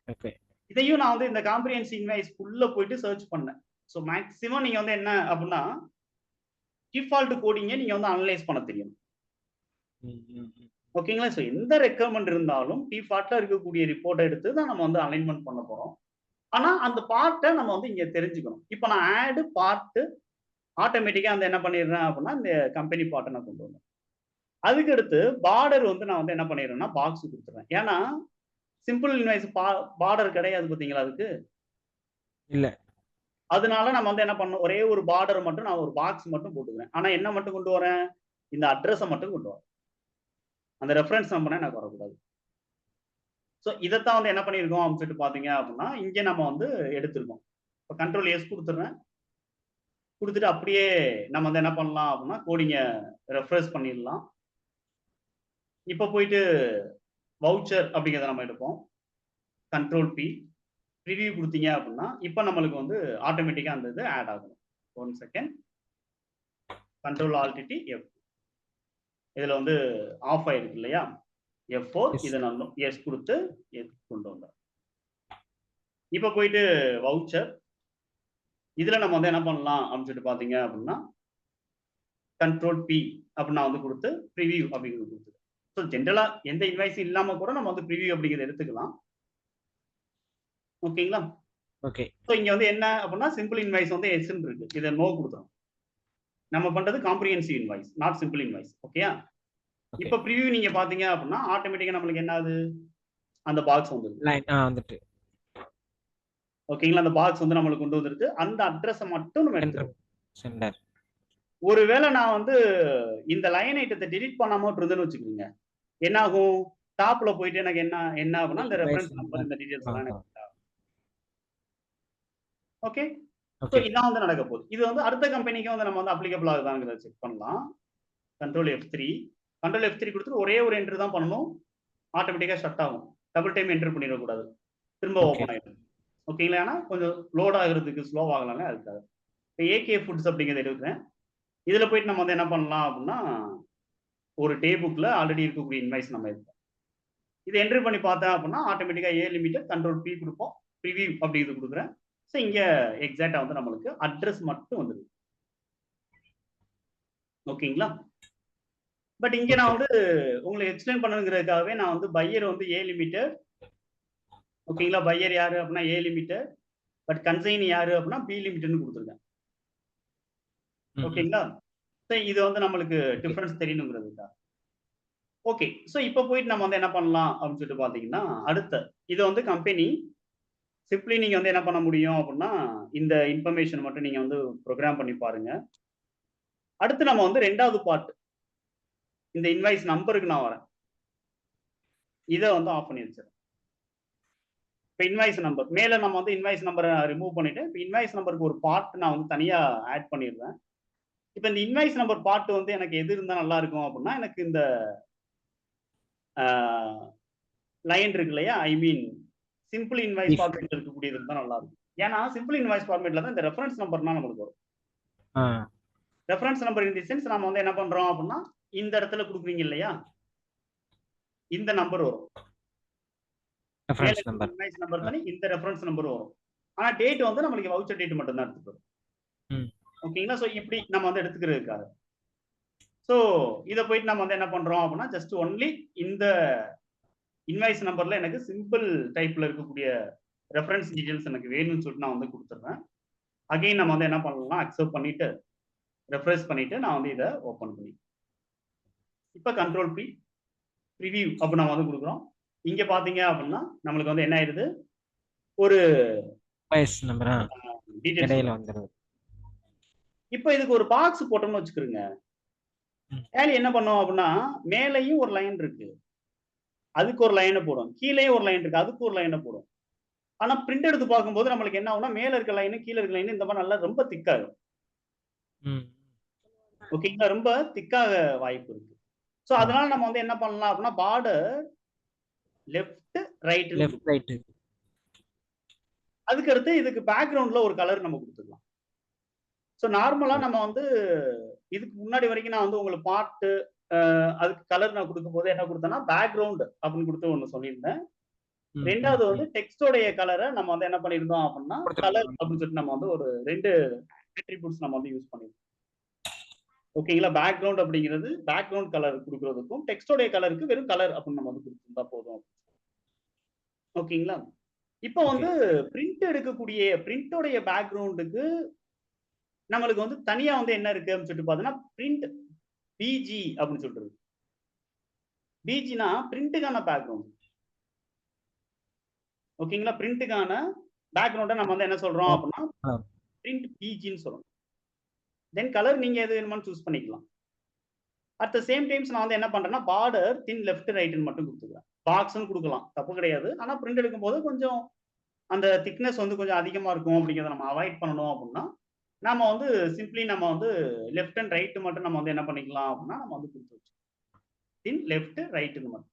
ஓகே. இதையும் நான் வந்து இந்த காம்ப்ரிஹென்சிவ் இன்வாய்ஸ்க்குள்ள போயிட்டு சர்ச் பண்ணேன். ஸோ மேக்ஸிமம் நீங்க வந்து என்ன அப்படின்னா டிஃபால்ட் கோடிங்க நீங்க வந்து அனலைஸ் பண்ண தெரியணும். ம், ம், ம். ஓகேங்களா? ஸோ எந்த ரெக்யர்மென்ட் இருந்தாலும் டிஃபால்ட்டா இருக்கக்கூடிய ரிப்போர்ட்ட எடுத்து தான் நம்ம வந்து அலைன்மென்ட் பண்ண போறோம். ஆனா அந்த பார்ட்ட நம்ம வந்து இங்க தெரிஞ்சுக்கணும். இப்ப நான் ஆட் பார்ட் ஆட்டோமேட்டிக்கா வந்து என்ன பண்ணிடுறேன் அப்படின்னா, இந்த கம்பெனி பார்ட்ட நான் கொண்டு வந்தேன். அதுக்கு அடுத்து பார்டர் வந்து நான் வந்து என்ன பண்ணிடுறேன்னா, பாக்ஸ் குடுத்துறேன். ஏன்னா, சிம்பிள் இன்வாய்ஸ் பார்டர் கிடையாது பார்த்தீங்களா அதுக்கு. இல்ல. அதனால நம்ம வந்து என்ன பண்ணணும், ஒரே ஒரு பார்டர் மட்டும் நான் ஒரு பாக்ஸ் மட்டும் போட்டுக்கிறேன். ஆனா என்ன மட்டும் கொண்டு வரேன், இந்த அட்ரஸ மட்டும் கொண்டு வரேன். அந்த ரெஃபரன்ஸ் நம்பர்னா எனக்கு வரக்கூடாது. ஸோ இதத்தான் வந்து என்ன பண்ணியிருக்கோம் அப்படின்னு சொல்லிட்டு பார்த்தீங்க அப்படின்னா, இங்க நம்ம வந்து எடுத்திருக்கோம். இப்ப கண்ட்ரோல் எஸ் குடுத்துடுறேன். குடுத்துட்டு அப்படியே நம்ம வந்து என்ன பண்ணலாம் அப்படின்னா, கோடிங்க ரெஃப்ரெஷ் பண்ணிடலாம். இப்ப போயிட்டு வவுச்சர் அப்படிங்கிறத நம்ம எடுப்போம். கண்ட்ரோல் பி ப்ரிவ்யூ குடுத்தீங்க அப்படின்னா, இப்ப நம்மளுக்கு வந்து ஆட்டோமேட்டிக்கா அந்த இது ஆட் ஆகும். 1 second. Control alt D F. இதுல வந்து ஆஃப் ஆயிருக்கு இல்லையா? F4 S. இத நான் எஸ் குடுத்து கொண்டு வந்தேன். இப்ப போயிட்டு வவுச்சர். இதுல நம்ம வந்து என்ன பண்ணலாம் அப்படின்னு சொல்லிட்டு பார்த்தீங்க அப்படின்னா, கண்ட்ரோல் பி அப்படின்னு நான் வந்து குடுத்து ப்ரிவ்யூ அப்படிங்கிறது குடுத்துருக்கேன். ஸோ ஜென்ரலா எந்த இன்வாய்ஸும் இல்லாம கூட நம்ம வந்து ப்ரிவ்யூ அப்படிங்கிறத எடுத்துக்கலாம். ஓகேங்களா? ஓகே. ஸோ இங்க வந்து என்ன அப்படின்னா, சிம்பிள் இன்வாய்ஸ் வந்து எஸ்ன்னு இருக்கு. இத நோ குடுத்துறோம். நம்ம பண்றது comprehensive invoice, not simple invoice. ஓகேயா? ஓகே. இப்ப ப்ரிவ்யூ நீங்க பார்த்தீங்க அப்படின்னா, ஆட்டோமேட்டிக்கா நம்மளுக்கு என்ன ஆகுது? அந்த பாக்ஸ் வந்துருது. லைன் வந்துட்டு. ஓகேங்களா? அந்த பாக்ஸ் வந்து நம்மளுக்கு கொண்டு வந்துருது. அந்த அட்ரஸ மட்டும் நம்ம சென்டர். எடுத்துக்கிறோம். சென்டர். ஒருவேள நான் வந்து இந்த லைன் ஐட்டத்த டெலீட் பண்ணாம விட்டுருந்தேன்னு வச்சுக்கோங்க. என்ன ஆகும்? டாப்ல போயிட்டு எனக்கு என்ன என்ன ஆகும்னா, இந்த இன்வாய்ஸ் ரெஃபரன்ஸ் நம்பர் நம்பர். இந்த டீடைல்ஸ் எல்லாம் ஆஹா. எனக்கு ஓகே. So okay. இதான் வந்து நடக்க போகுது. இது வந்து அடுத்த கம்பெனிக்கு வந்து நம்ம வந்து அப்ளிகபிள் ஆகுதாங்கிறத செக் பண்ணலாம். Control F3. கண்ட்ரோல் F3 குடுத்துட்டு ஒரே ஒரு என்டர் தான் பண்ணணும். ஆட்டோமேட்டிக்கா ஷட் ஆகும். டபுள் டைம் என்டர் பண்ணிறக்கூடாது. திரும்ப ஓகே. ஓப்பன் ஆயிடும். ஓகேங்களா? ஏன்னா கொஞ்சம் லோட் ஆகுறதுக்கு ஸ்லோ ஆகலாம்ல அதுக்காக. இப்ப ஏகே ஃபுட்ஸ் அப்படிங்கிறத எடுக்கிறேன். இதுல போயிட்டு நம்ம வந்து என்ன பண்ணலாம் அப்படின்னா, ஒரு டே புக்ல ஆல்ரெடி இருக்கக்கூடிய இன்வாய்ஸ் நம்ம எடுப்போம். இத என்டர் பண்ணி பார்த்தேன் அப்படின்னா, ஆட்டோமேட்டிக்கா ஏ லிமிட் கண்ட்ரோல் பி குடுப்போம். ப்ரிவ்யூ அப்படிங்கிறது குடுக்குறேன். ஸோ இங்க எக்ஸாக்ட்டா வந்து நம்மளுக்கு அட்ரஸ் மட்டும் வந்துருது. ஓகேங்களா? பட் இங்க நான் ஓகே. வந்து உங்களுக்கு எக்ஸ்பிளைன் பண்ணணுங்கிறதுக்காகவே நான் வந்து பையர் வந்து ஏ லிமிட்டட். ஓகேங்களா? பையர் யாரு அப்படின்னா ஏ லிமிட்டட். பட் கன்சைன் யாரு அப்படின்னா பி லிமிட்டட்ன்னு குடுத்துருக்கேன். ம், ம். ஓகேங்களா? ஸோ இது வந்து நம்மளுக்கு ஓகே. டிஃபரன்ஸ் தெரியணுங்கிறதுக்காக. ஓகே. ஸோ இப்ப போயிட்டு நம்ம வந்து என்ன பண்ணலாம் அப்படின்னு சொல்லிட்டு பார்த்தீங்கன்னா, அடுத்த இது வந்து கம்பெனி. சிம்ப்ளி நீங்க வந்து என்ன பண்ண முடியும் அப்படின்னா, இந்த இன்ஃபர்மேஷன் மட்டும் நீங்க வந்து புரோகிராம் பண்ணி பாருங்க. அடுத்து நம்ம வந்து 2வது பார்ட். இந்த இன்வாய்ஸ் நம்பருக்கு நான் வரேன். இத வந்து ஆஃப் பண்ணி வச்சுறேன். இப்ப இன்வாய்ஸ் நம்பர். மேல நம்ம வந்து இன்வாய்ஸ் நம்பர ரிமூவ் பண்ணிட்டு, இப்ப இன்வாய்ஸ் நம்பருக்கு ஒரு பார்ட் நான் வந்து தனியா ஆட் பண்ணிடுறேன். இப்ப இந்த இன்வாய்ஸ் நம்பர் பார்ட் வந்து எனக்கு எது இருந்தா நல்லா இருக்கும் அப்படின்னா, எனக்கு இந்த ஆ லைன் இருக்கு இல்லையா? ஐ மீன் சிம்பிள் இன்வாய்ஸ் லீஃப். ஃபார்மேட்ல இருக்கக்கூடியது இருந்தா நல்லா இருக்கும். ஏன்னா, சிம்பிள் இன்வாய்ஸ் ஃபார்மேட்ல தான் இந்த ரெஃபரன்ஸ் நம்பர்லாம் நம்மளுக்கு வரும். ஆ. Reference number in the sense நாம வந்து என்ன பண்றோம் அப்படின்னா, இந்த இடத்துல குடுக்குறீங்க இல்லையா? இந்த நம்பர் வரும். மேல ரெஃபரன்ஸ் இருக்கிற நம்பர். இன்வாய்ஸ் நம்பர் ஆ. தானே இந்த ரெஃபரன்ஸ் நம்பர் வரும். ஆனா டேட் வந்து நம்மளுக்கு வவுச்சர் டேட் மட்டும் தான் எடுத்துட்டு வரும். ம். ஓகேங்களா? சோ இப்படி நம்ம வந்து எடுத்துக்கிறதுக்காக. சோ இத போயிட்டு நம்ம வந்து என்ன பண்றோம் அப்படின்னா, ஜஸ்ட் ஒன்லி இந்த இன்வாய்ஸ் நம்பர்ல எனக்கு சிம்பிள் டைப்ல இருக்கக்கூடிய ரெஃபரன்ஸ் டீடைல்ஸ் எனக்கு வேணும்னு சொல்லிட்டு நான் வந்து குடுத்துடுறேன். அகைன் நம்ம வந்து என்ன பண்ணலாம், அக்செப்ட் பண்ணிட்டு, ரெஃப்ரெஷ் பண்ணிட்டு நான் வந்து இத ஓப்பன் பண்ணி இப்ப கண்ட்ரோல் பி ப்ரிவ்யூ அப்ப நம்ம வந்து குடுக்குறோம். இங்க பார்த்தீங்க அப்படின்னா, நம்மளுக்கு வந்து என்ன ஆயிடுது, ஒரு இன்வாய்ஸ் நம்பரா டீடைல்ஸ் இடையில வரும். வந்துருது. இப்ப இதுக்கு ஒரு பாக்ஸ் போட்டோம்னு வச்சுக்கிருங்க. ம். டேலி என்ன பண்ணும் அப்படின்னா, மேலயும் ஒரு லைன் இருக்கு. அதுக்கு ஒரு லைன போடும். கீழயும் ஒரு லைன் இருக்கு. அதுக்கு ஒரு லைன போடும். ஆனா பிரிண்ட் எடுத்து பார்க்கும்போது நம்மளுக்கு என்ன ஆகும்னா, மேல இருக்க லைன், கீழ இருக்க லைன் இந்த மாரி நல்லா ரொம்ப திக்காயிரும். ம். ஓகேங்களா? ரொம்ப திக்காக வாய்ப்பு இருக்கு. சோ ஆ. அதனால நம்ம வந்து என்ன பண்ணலாம் அப்படின்னா, பார்டர் லெஃப்ட், ரைட்ன்னு லெஃப்ட், குடுக்கணும். ரைட். அதுக்கு அடுத்து இதுக்கு பேக்கிரவுண்ட்ல ஒரு கலர் நம்ம குடுத்துக்கலாம். சோ நார்மலா நம்ம வந்து இதுக்கு முன்னாடி வரைக்கும் நான் வந்து உங்களுக்கு பார்ட் அதுக்கு கலர் நான் கொடுக்கும்போது என்ன கொடுத்தேன்னா பேக்ரவுண்ட் அப்படின்னு கொடுத்து ஒண்ணு சொல்லியிருந்தேன். ம், ம், ரெண்டாவது வந்து ம். டெக்ஸ்டோடைய கலரை நம்ம வந்து என்ன பண்ணியிருந்தோம் அப்படின்னா கலர் கொடுத்துருக்கோம். அப்படின்னு சொல்லிட்டு நம்ம வந்து ஒரு 2 அட்ரிபியூட்ஸ் நம்ம வந்து யூஸ் பண்ணிருக்கோம். ஓகேங்களா? பேக்ரவுண்ட் அப்படிங்கிறது பேக்ரவுண்ட் கலர் குடுக்குறதுக்கும், டெக்ஸ்டோடைய கலருக்கு வெறும் கலர் அப்படின்னு நம்ம வந்து குடுத்திருந்தா போதும். ஓகேங்களா? இப்ப ஓகே. வந்து பிரிண்டோடைய பேக்ரவுண்டுக்கு நம்மளுக்கு வந்து தனியா வந்து என்ன இருக்கு அப்படின்னு சொல்லிட்டு பார்த்தீங்கன்னா, பிரிண்ட் பிஜி அப்படின்னு சொல்லிட்டு இருக்கு. பிஜினா பிரிண்ட்டுக்கான பேக்ரவுண்ட். ஓகேங்களா? பிரிண்ட்டுக்கான பேக்ரவுண்ட நம்ம வந்து என்ன சொல்றோம் ஓ! அப்படின்னா, ஆ. பிரிண்ட் பிஜின்னு சொல்றோம். தென் கலர் நீங்க எது வேணுமான்னு சூஸ் பண்ணிக்கலாம். அட் த சேம் டைம்ஸ் நான் வந்து என்ன பண்றேன்னா, பார்டர் தின் லெஃப்ட் ரைட்ன்னு மட்டும் குடுத்துக்கிறேன். பாக்ஸ்ன்னு குடுக்கலாம். தப்பு கிடையாது. ஆனா பிரிண்ட் எடுக்கும்போது கொஞ்சம் அந்த திக்னெஸ் வந்து கொஞ்சம் அதிகமா இருக்கும் அப்படிங்கிறத நம்ம அவாய்ட் பண்ணணும் அப்படின்னா, நாம வந்து சிம்ப்ளி நம்ம வந்து லெஃப்ட் அண்ட் ரைட் மட்டும் நம்ம வந்து என்ன பண்ணிக்கலாம் அப்படின்னா, நம்ம வந்து குடுத்து வச்சுக்கலாம். தின் லெஃப்ட் ரைட்ன்னு மட்டும்.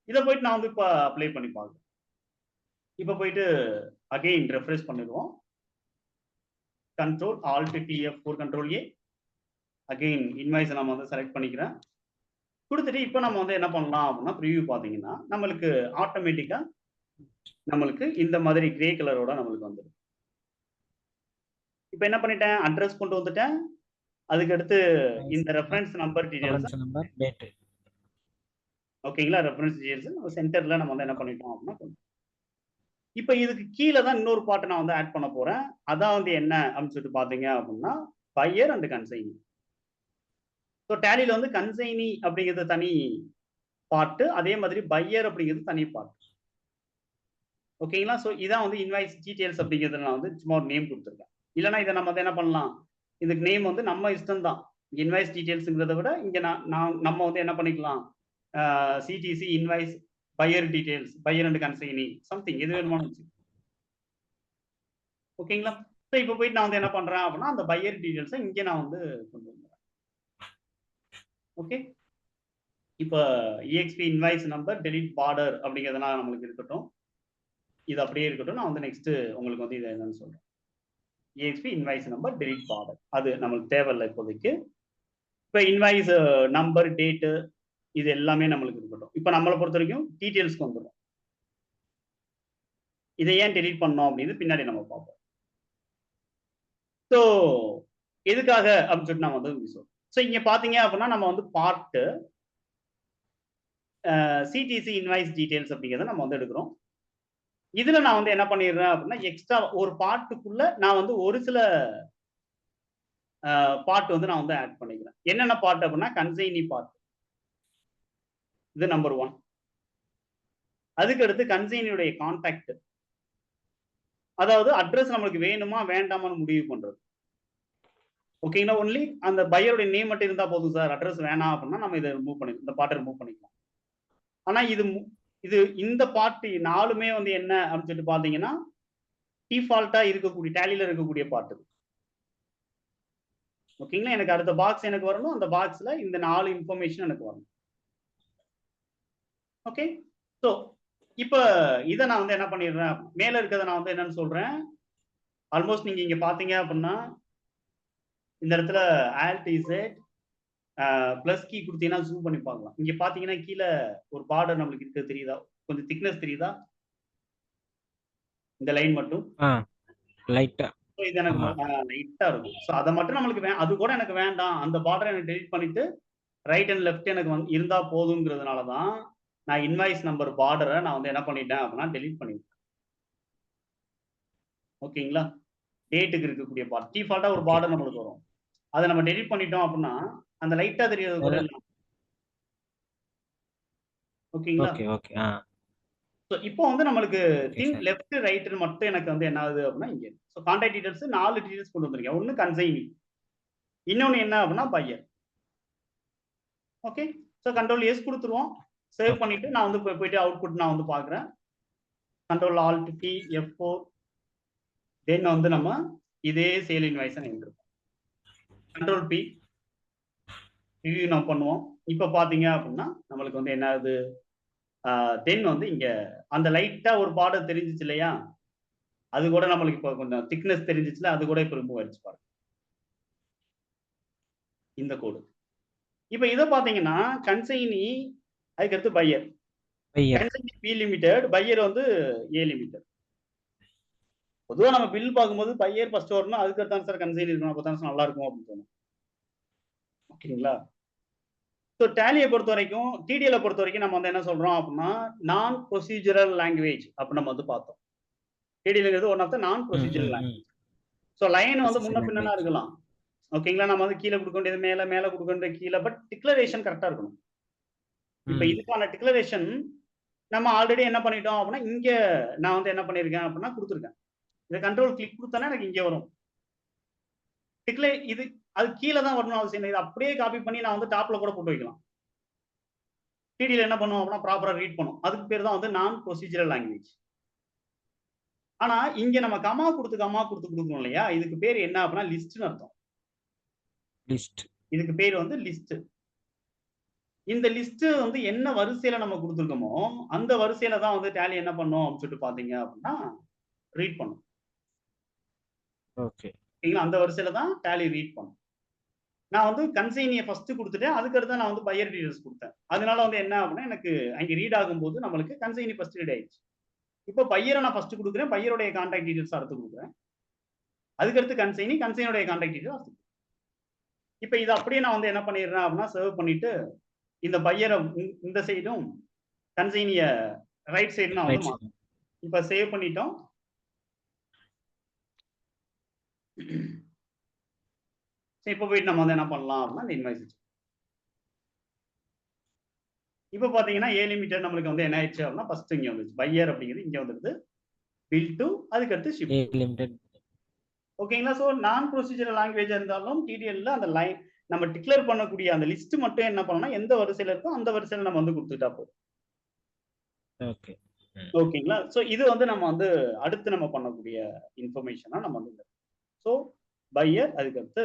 இத போயிட்டு நான் வந்து இப்ப அப்ளை பண்ணி பார்க்கிறேன். இப்ப போயிட்டு அகைன் ரெஃப்ரெஷ் பண்ணிடுவோம். Control alt D F4 control A. Again இன்வாய்ஸ நம்ம வந்து செலக்ட் பண்ணிக்கிறேன். குடுத்துட்டு இப்ப நம்ம வந்து என்ன பண்ணலாம் அப்படின்னா, பிரிவ்யூ பார்த்தீங்கன்னா, நம்மளுக்கு ஆட்டோமேட்டிக்கா நம்மளுக்கு இந்த மாதிரி கிரே கலரோட நம்மளுக்கு வந்துரும். இப்ப என்ன பண்ணிட்டேன், அட்ரஸ் கொண்டு வந்துட்டேன். அதுக்கு அடுத்து இந்த reference number details reference number, date. ஓகேங்களா? ரெஃபரன்ஸ் டீடைல்ஸ் நம்ம சென்டர்ல நம்ம வந்து என்ன பண்ணிட்டோம் அப்படின்னா, இப்ப இதுக்கு கீழ தான் இன்னொரு பார்ட் நான் வந்து ஆட் பண்ண போறேன். அதான் வந்து என்ன அப்படின்னு சொல்லிட்டு பார்த்தீங்க அப்படின்னா, பையர் அண்ட் கன்சைனி. ஸோ டேலில வந்து கன்சைனி அப்படிங்கிறது தனி பார்ட். அதே மாதிரி பையர் அப்படிங்கிறது தனி பார்ட். ஓகேங்களா? ஸோ இதான் வந்து இன்வாய்ஸ் டீடைல்ஸ் அப்படிங்கிறதுல நான் வந்து சும்மா ஒரு நேம் குடுத்துருக்கேன். இல்லன்னா இத நம்ம வந்து என்ன பண்ணலாம், இதுக்கு நேம் வந்து நம்ம இஷ்டம் தான். இன்வாய்ஸ் டீடைல்ஸ்ங்கிறத விட இங்க நான் நான் நம்ம வந்து என்ன பண்ணிக்கலாம், CDC invoice buyer details, buyer and consignee something எது வேணுமானாலும் வச்சுக்கலாம். ஓகேங்களா? ஸோ இப்ப போயிட்டு நான் வந்து என்ன பண்றேன் அப்படின்னா, அந்த பையர் டீடைல்ஸ இங்க நான் வந்து கொண்டு வந்துர்றேன். ஓகே. இப்ப EXP invoice number delete border அப்படிங்கிறதெல்லாம் நம்மளுக்கு இருக்கட்டும். இது அப்படியே இருக்கட்டும். நான் வந்து நெக்ஸ்ட் உங்களுக்கு வந்து இது என்னன்னு சொல்றேன். EXP invoice number delete border. அது நம்மளுக்கு தேவையில்ல இப்போதைக்கு. இப்ப இன்வாய்ஸ் நம்பர், டேட் இது எல்லாமே நம்மளுக்கு இருக்கட்டும். இப்ப நம்மள பொறுத்தவரைக்கும் டீடைல்ஸ்க்கு வந்துரும். இத ஏன் டெலீட் பண்ணோம் அப்படின்னு பின்னாடி நம்ம பார்ப்போம். ஸோ எதுக்காக அப்படின்னு சொல்லிட்டு நான் வந்து சொல்றேன். ஸோ இங்க பார்த்தீங்க அப்படின்னா நம்ம வந்து பார்ட் சிடிசி இன்வாய்ஸ் டீடைல்ஸ் அப்படிங்கிறத நம்ம வந்து எடுக்கிறோம். இதுல நான் வந்து என்ன பண்ணிடுறேன் அப்படின்னா, எக்ஸ்ட்ரா ஒரு பார்ட்டுக்குள்ள நான் வந்து ஒரு சில பார்ட் வந்து நான் வந்து ஆட் பண்ணிக்கிறேன். என்னென்ன பார்ட் அப்படின்னா, கன்சைனி பார்ட். இது நம்பர் 1. அதுக்கு அடுத்து கன்சைனியுடைய கான்டாக்ட். அதாவது அட்ரஸ் நம்மளுக்கு வேணுமா, வேண்டாமான்னு முடிவு பண்றது. ஓகேங்களா? ஒன்லி அந்த பையருடைய நேம் மட்டும் இருந்தா போதும் சார். அட்ரஸ் வேணாம் அப்படின்னா, நம்ம இத ரிமூவ் பண்ணி இந்த பார்ட்ட ரிமூவ் பண்ணிக்கலாம். ஆனா இது இந்த பார்ட் 4மே வந்து என்ன அப்படின்னு சொல்லிட்டு பார்த்தீங்கன்னா, டிஃபால்ட்டா இருக்கக்கூடிய டேலில இருக்கக்கூடிய பார்ட் இது. ஓகேங்களா? எனக்கு அடுத்த பாக்ஸ் எனக்கு வரணும். அந்த பாக்ஸ்ல இந்த 4 இன்ஃபர்மேஷன் எனக்கு வரணும். ஓகே. ஸோ இப்ப இத நான் வந்து என்ன பண்ணிடுறேன், மேல இருக்கிறத நான் வந்து என்னன்னு சொல்றேன். ஆல்மோஸ்ட் நீங்க இங்க பார்த்தீங்க அப்படின்னா, இந்த இடத்துல ஆல்ட் இசட் பிளஸ் கீ குடுத்தீங்கன்னா ஜூம் பண்ணி பார்க்கலாம். இங்க பார்த்தீங்கன்னா கீழ ஒரு பார்டர் நம்மளுக்கு இருக்கிறது தெரியுதா? கொஞ்சம் திக்னெஸ் தெரியுதா? இந்த லைன் மட்டும். ஆ. லைட்டா. ஸோ இது எனக்கு ஆமா. லைட்டா இருக்கும். ஸோ அத மட்டும் நம்மளுக்கு அது கூட எனக்கு வேண்டாம். அந்த பார்டர எனக்கு டெலீட் பண்ணிட்டு, ரைட் அண்ட் லெஃப்ட் எனக்கு இருந்தா போதுங்கிறதுனால தான், நான் இன்வாய்ஸ் நம்பர் பார்டர நான் வந்து என்ன பண்ணிட்டேன் அப்படின்னா, டெலீட் பண்ணிட்டேன். ஓகேங்களா? டேட்டுக்கு இருக்கக்கூடிய பார்ட். டிஃபால்ட்டா ஒரு ஓகே. பார்டர் நம்மளுக்கு வரும். அத நம்ம டெலீட் பண்ணிட்டோம் அப்படின்னா, அந்த லைட்டா தெரியறது கூட அத இல்ல. ஓகேங்களா? Okay, okay. ஆ. ஸோ இப்போ வந்து நம்மளுக்கு ஓகே தின் சார். லெஃப்ட், ரைட்ன்னு மட்டும் எனக்கு வந்து என்ன ஆகுது அப்படின்னா, இங்க. ஸோ கான்டாக்ட் டீடைல்ஸ் 4 டீடைல்ஸ் கொண்டு வந்திருக்கேன். ஒண்ணு கன்சைனி. இன்னொன்னு என்ன அப்படின்னா, buyer. Okay. So control S குடுத்துருவோம். Save okay. பண்ணிட்டு நான் வந்து போயிட்டு அவுட்புட் நான் வந்து பார்க்குறேன். கண்ட்ரோல் ஆல்ட் டி F4 தென் வந்து நம்ம இதே சேல் இன்வாய்ஸ எடுப்போம். கண்ட்ரோல் பி ரிவ்யூ நம்ம பண்ணுவோம். இப்ப பார்த்தீங்க அப்படின்னா, நம்மளுக்கு வந்து என்ன ஆகுது? தென் வந்து இங்க அந்த லைட்டா ஒரு பார்டர் தெரிஞ்சுச்சு இல்லையா? அது கூட நம்மளுக்கு இப்ப கொஞ்சம் திக்னெஸ் தெரிஞ்சுச்சுல, அது கூட இப்ப ரிமூவ் ஆயிடுச்சு பாருங்க. இந்த கோடு. இப்ப இத பாத்தீங்கன்னா கன்சைனி, அதுக்கடுத்து buyer. Buyer. Consignee B limited, buyer வந்து ஏ லிமிடெட். பொதுவா நம்ம பில் பார்க்கும்போது பையர் ஃபர்ஸ்ட் வரணும், அதுக்கடுத்து தான் சார் கன்சைனி இருக்கணும். அப்பதான் சார் நல்லா இருக்கும் அப்படின்னு தோணும். ஓகேங்களா? ஸோ டேலிய பொறுத்தவரைக்கும், டிடிஎல பொறுத்தவரைக்கும் நம்ம வந்து என்ன சொல்றோம் அப்படின்னா, நான் ப்ரொசீஜரல் லாங்குவேஜ் அப்படின்னு நம்ம வந்து பார்த்தோம். டிடிஎல்ங்கிறது ஒன் ஆஃப் த நான் ப்ரொசீஜரல் லாங்குவேஜ். ஸோ லைன் வந்து முன்ன பின்னனா இருக்கலாம். ஓகேங்களா? நம்ம வந்து கீழ குடுக்க வேண்டியது மேல, மேல குடுக்க வேண்டியது கீழ. பட் டிக்ளரேஷன் கரெக்ட்டா இருக்கணும். இப்ப இதுக்கான டிக்ளரேஷன் நம்ம ஆல்ரெடி என்ன பண்ணிட்டோம் அப்படின்னா, இங்க நான் வந்து என்ன பண்ணியிருக்கேன் அப்படின்னா குடுத்துருக்கேன். இத கண்ட்ரோல் கிளிக் குடுத்தேன்னா எனக்கு இங்க வரும். இது அது கீழ தான் வரணும்னு அவசியம் இல்ல. இத அப்படியே காப்பி பண்ணி நான் வந்து டாப்ல கூட போட்டு வைக்கலாம். டிடிஎல் என்ன பண்ணும் அப்படின்னா ப்ராப்பரா ரீட் பண்ணும். அதுக்கு பேர் தான் வந்து நான் ப்ரொசீஜரல் லாங்குவேஜ். ஆனா இங்க நம்ம கமா குடுத்து குடுக்கணும் இல்லையா? இதுக்கு பேர் என்ன அப்படின்னா லிஸ்ட்ன்னு அர்த்தம். லிஸ்ட். இதுக்கு பேர் வந்து லிஸ்ட். இந்த லிஸ்ட் வந்து என்ன வரிசையில நம்ம குடுத்துருக்கோமோ, அந்த வரிசையில தான் வந்து டேலி என்ன பண்ணும் அப்படின்னு சொல்லிட்டு பார்த்தீங்க அப்படின்னா, ரீட் பண்ணும். ஓகே. சரிங்களா? அந்த வரிசையில தான் டேலி ரீட் பண்ணும். நான் வந்து கன்சைனிய ஃபர்ஸ்ட் குடுத்துட்டேன். அதுக்கடுத்து நான் வந்து பையர் டீடைல்ஸ் குடுத்தேன். அதனால வந்து என்ன ஆகும்னா, எனக்கு அங்க ரீட் ஆகும்போது நம்மளுக்கு கன்சைனி ஃபர்ஸ்ட் ரீட் ஆயிடுச்சு. இப்போ பையர நான் ஃபர்ஸ்ட் குடுக்குறேன். பையருடைய கான்டாக்ட் டீடைல்ஸ் அடுத்து குடுக்குறேன். அதுக்கடுத்து கன்சைனியோட கான்டாக்ட் டீடைல்ஸ் அடுத்து. இப்ப இத அப்படியே நான் வந்து என்ன பண்ணிடுறேன் அப்படின்னா, சேவ் பண்ணிட்டு, இந்த பையர இந்த சைடும், கன்சைனிய ரைட் சைடு நான் வந்து ரைட் சைடு. மாத்துறேன். இப்ப சேவ் பண்ணிட்டோம். சரி இப்ப போயிட்டு நம்ம வந்து என்ன பண்ணலாம் அப்படின்னா, இந்த இன்வாய்ஸ் இப்ப பாத்தீங்கன்னா, ஏ லிமிடெட் நம்மளுக்கு வந்து என்ன ஆயிடுச்சு அப்படின்னா, ஃபர்ஸ்ட் இங்க வந்துருச்சு. பையர் அப்படிங்கிறது இங்க வந்துருது. பில் டூ அதுக்கடுத்து ஏ ஷிப் டூ. லிமிடெட். ஓகேங்களா? ஸோ நான் ப்ரொசீஜரல் லாங்குவேஜா இருந்தாலும் டிடிஎல்ல அந்த லைன் நம்ம டிக்ளேர் பண்ணக்கூடிய அந்த லிஸ்ட் மட்டும் என்ன பண்ணணும்னா, எந்த வரிசையில இருக்கோ அந்த வரிசையில நம்ம வந்து குடுத்துட்டா போதும். ஓகே. ஓகேங்களா? ஸோ இது வந்து நம்ம வந்து அடுத்து நம்ம பண்ணக்கூடிய இன்ஃபர்மேஷனா நம்ம வந்து ஸோ பையர் அதுக்கடுத்து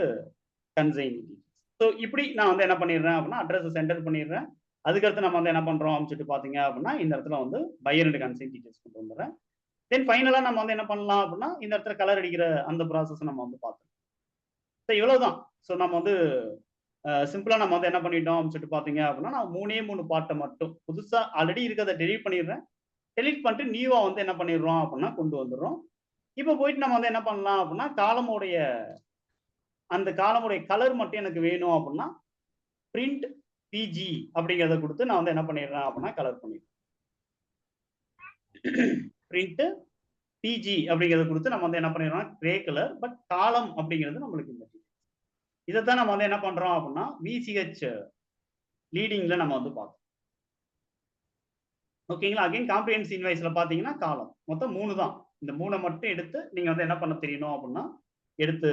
கன்சைனி டீடைல்ஸ். ஸோ இப்படி நான் வந்து என்ன பண்ணிடுறேன் அப்படின்னா, அட்ரஸ் சென்டர் பண்ணிடுறேன். அதுக்கடுத்து நம்ம வந்து என்ன பண்றோம் அப்படின்னு சொல்லிட்டு பார்த்தீங்க அப்படின்னா, இந்த இடத்துல வந்து பையர் அண்ட் கன்சைனி டீடைல்ஸ் கொண்டு வந்துடுறேன். தென் ஃபைனலா நம்ம வந்து என்ன பண்ணலாம் அப்படின்னா, இந்த இடத்துல கலர் அடிக்கிற அந்த ப்ராசஸ் நம்ம வந்து பார்த்தோம். ஸோ இவ்வளவுதான். ஸோ நம்ம வந்து சிம்பிளா நம்ம வந்து என்ன பண்ணிட்டோம் அப்படின்னு சொல்லிட்டு பார்த்தீங்க அப்படின்னா, நான் 3 பார்ட்ட மட்டும் புதுசா ஆல்ரெடி இருக்கிறத டெலீட் பண்ணிடுறேன். டெலீட் பண்ணிட்டு நியூவா வந்து என்ன பண்ணிடுறோம் அப்படின்னா கொண்டு வந்துடுறோம். இப்ப போயிட்டு நம்ம வந்து என்ன பண்ணலாம் அப்படின்னா, அந்த காலமுடைய கலர் மட்டும் எனக்கு வேணும் அப்படின்னா, பிரிண்ட் பிஜி அப்படிங்கிறத குடுத்து நான் வந்து என்ன பண்ணிடுறேன் அப்படின்னா, கலர் பண்ணிடுறேன். பிரிண்ட் பிஜி அப்படிங்கிறத குடுத்து நம்ம வந்து என்ன பண்ணிடுறோம், கிரே கலர். பட் காலம் அப்படிங்கிறது நம்மளுக்கு இல்ல. இதத்தான் நம்ம வந்து என்ன பண்றோம் அப்படின்னா, விசிஹெச் லீடிங்ல நம்ம வந்து பார்த்தோம். ஓகேங்களா? அகைன் காம்ப்ரிஹென்சிவ் இன்வாய்ஸ்ல பார்த்தீங்கன்னா, காலம். மொத்தம் 3 தான். இந்த 3 மட்டும் எடுத்து நீங்க வந்து என்ன பண்ண தெரியணும் அப்படின்னா, எடுத்து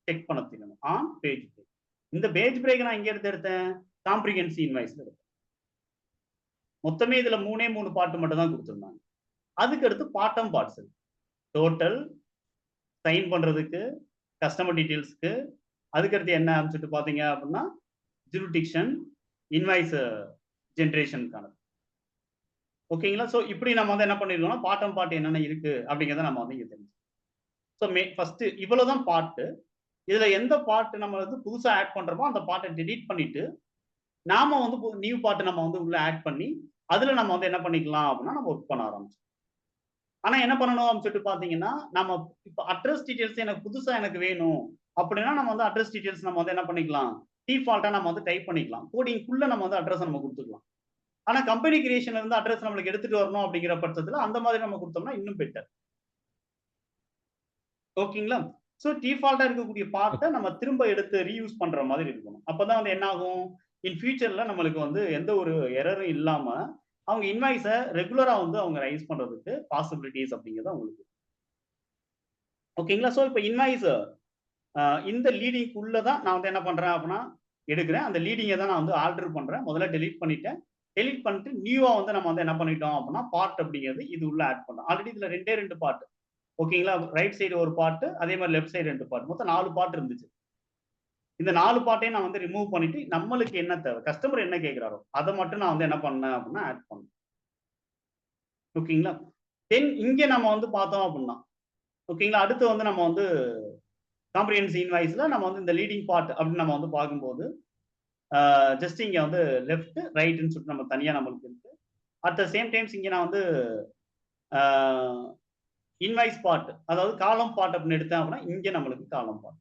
செக் பண்ண தெரியணும். On page break. இந்த பேஜ் பிரேக் நான் எங்க எடுத்தேன்? காம்ப்ரிஹென்சிவ் இன்வாய்ஸ்ல எடுத்தேன். மொத்தமே இதுல 3 பார்ட் மட்டும் தான் குடுத்திருந்தாங்க. அதுக்கு அடுத்து பாட்டம் பார்ட்ஸ் இருக்கு. டோட்டல், சைன் பண்றதுக்கு, கஸ்டமர் டீடைல்ஸ்க்கு, அதுக்கடுத்து என்ன அப்படின்னு சொல்லிட்டு பார்த்தீங்க அப்படின்னா, ஜூரிடிக்ஷன், இன்வாய்ஸ் ஜெனரேஷனுக்கானது. ஓகேங்களா? ஸோ இப்படி நம்ம வந்து என்ன பண்ணிருக்கோம்னா, பாட்டம் பார்ட் என்னென்ன இருக்கு அப்படிங்கிறத நம்ம வந்து இங்க தெரிஞ்சுக்கணும். ஸோ ஃபர்ஸ்ட் இவ்வளவுதான் பார்ட். இதுல எந்த பார்ட் நம்ம வந்து புதுசா ஆட் பண்றோமோ அந்த பார்ட்ட டெலீட் பண்ணிட்டு, நாம வந்து நியூ பார்ட் நம்ம வந்து உள்ள ஆட் பண்ணி, அதுல நம்ம வந்து என்ன பண்ணிக்கலாம் அப்படின்னா, நம்ம ஒர்க் பண்ண ஆரம்பிச்சோம். ஆனா என்ன பண்ணணும் அப்படின்னு சொல்லிட்டு பார்த்தீங்கன்னா, நம்ம இப்ப அட்ரஸ் டீடைல்ஸ் எனக்கு புதுசா எனக்கு வேணும் அப்படின்னா, நம்ம வந்து அட்ரஸ் டீடைல்ஸ் நம்ம வந்து என்ன பண்ணிக்கலாம், டிஃபால்ட்டா நம்ம வந்து டைப் பண்ணிக்கலாம். கோடிங்குள்ள நம்ம வந்து அட்ரஸ் நம்ம குடுத்துக்கலாம். ஆனா கம்பெனி கிரியேஷன்ல இருந்து அட்ரஸ் நம்மளுக்கு எடுத்துட்டு வரணும் அப்படிங்கிற பட்சத்துல அந்த மாதிரி நம்ம குடுத்தோம்னா இன்னும் பெட்டர். ஓகேங்களா? சோ டிஃபால்ட்டா இருக்கக்கூடிய பார்ட்ட நம்ம திரும்ப எடுத்து ரீயூஸ் பண்ற மாதிரி இருக்கணும். அப்பதான் வந்து என்ன ஆகும்? இன் ஃபியூச்சர்ல நம்மளுக்கு வந்து எந்த ஒரு எரரும் இல்லாம, அவங்க இன்வாய்ஸ ரெகுலரா வந்து அவங்க ரைஸ் பண்றதுக்கு பாசிபிலிட்டீஸ் அப்படிங்கிறது அவங்களுக்கு. ஓகேங்களா? சோ இப்ப இன்வாய்ஸ் இந்த லீடிங்க்குள்ள தான் நான் வந்து என்ன பண்றேன் அப்படின்னா, எடுக்கிறேன். அந்த லீடிங்க தான் நான் வந்து ஆல்டர் பண்றேன். முதல்ல டெலீட் பண்ணிட்டேன். டெலீட் பண்ணிட்டு நியூவா வந்து நம்ம வந்து என்ன பண்ணிட்டோம் அப்படின்னா, பார்ட் அப்படிங்கிறது இது உள்ள ஆட் பண்றோம். ஆல்ரெடி இதுல 2 பார்ட். ஓகேங்களா? ரைட் சைடு ஒரு பார்ட், அதே மாரி லெஃப்ட் சைடு 2 பார்ட். மொத்தம் 4 பார்ட் இருந்துச்சு. இந்த 4 பார்ட்டையும் நான் வந்து ரிமூவ் பண்ணிட்டு, நம்மளுக்கு என்ன தேவை? கஸ்டமர் என்ன கேட்கிறாரோ, அத மட்டும் நான் வந்து என்ன பண்ணேன் அப்படின்னா, ஆட் பண்ணேன். ஓகேங்களா? தென் இங்க நம்ம வந்து பார்த்தோம் அப்படின்னா, ஓகேங்களா? அடுத்து வந்து நம்ம வந்து காம்ப்ரிஹென்சிவ் இன்வாய்ஸ்ல நம்ம வந்து இந்த லீடிங் பார்ட் அப்படின்னு நம்ம வந்து பார்க்கும்போது, ஜஸ்ட் இங்க வந்து லெஃப்ட் ரைட்னு சொல்லிட்டு நம்ம தனியா நம்மளுக்கு இருக்கு. அட் த சேம் டைம்ஸ் இங்க நான் வந்து இன்வாய்ஸ் பார்ட், அதாவது காலம் பார்ட் அப்படின்னு எடுத்தேன் அப்படின்னா இங்க நம்மளுக்கு காலம் பார்ட்.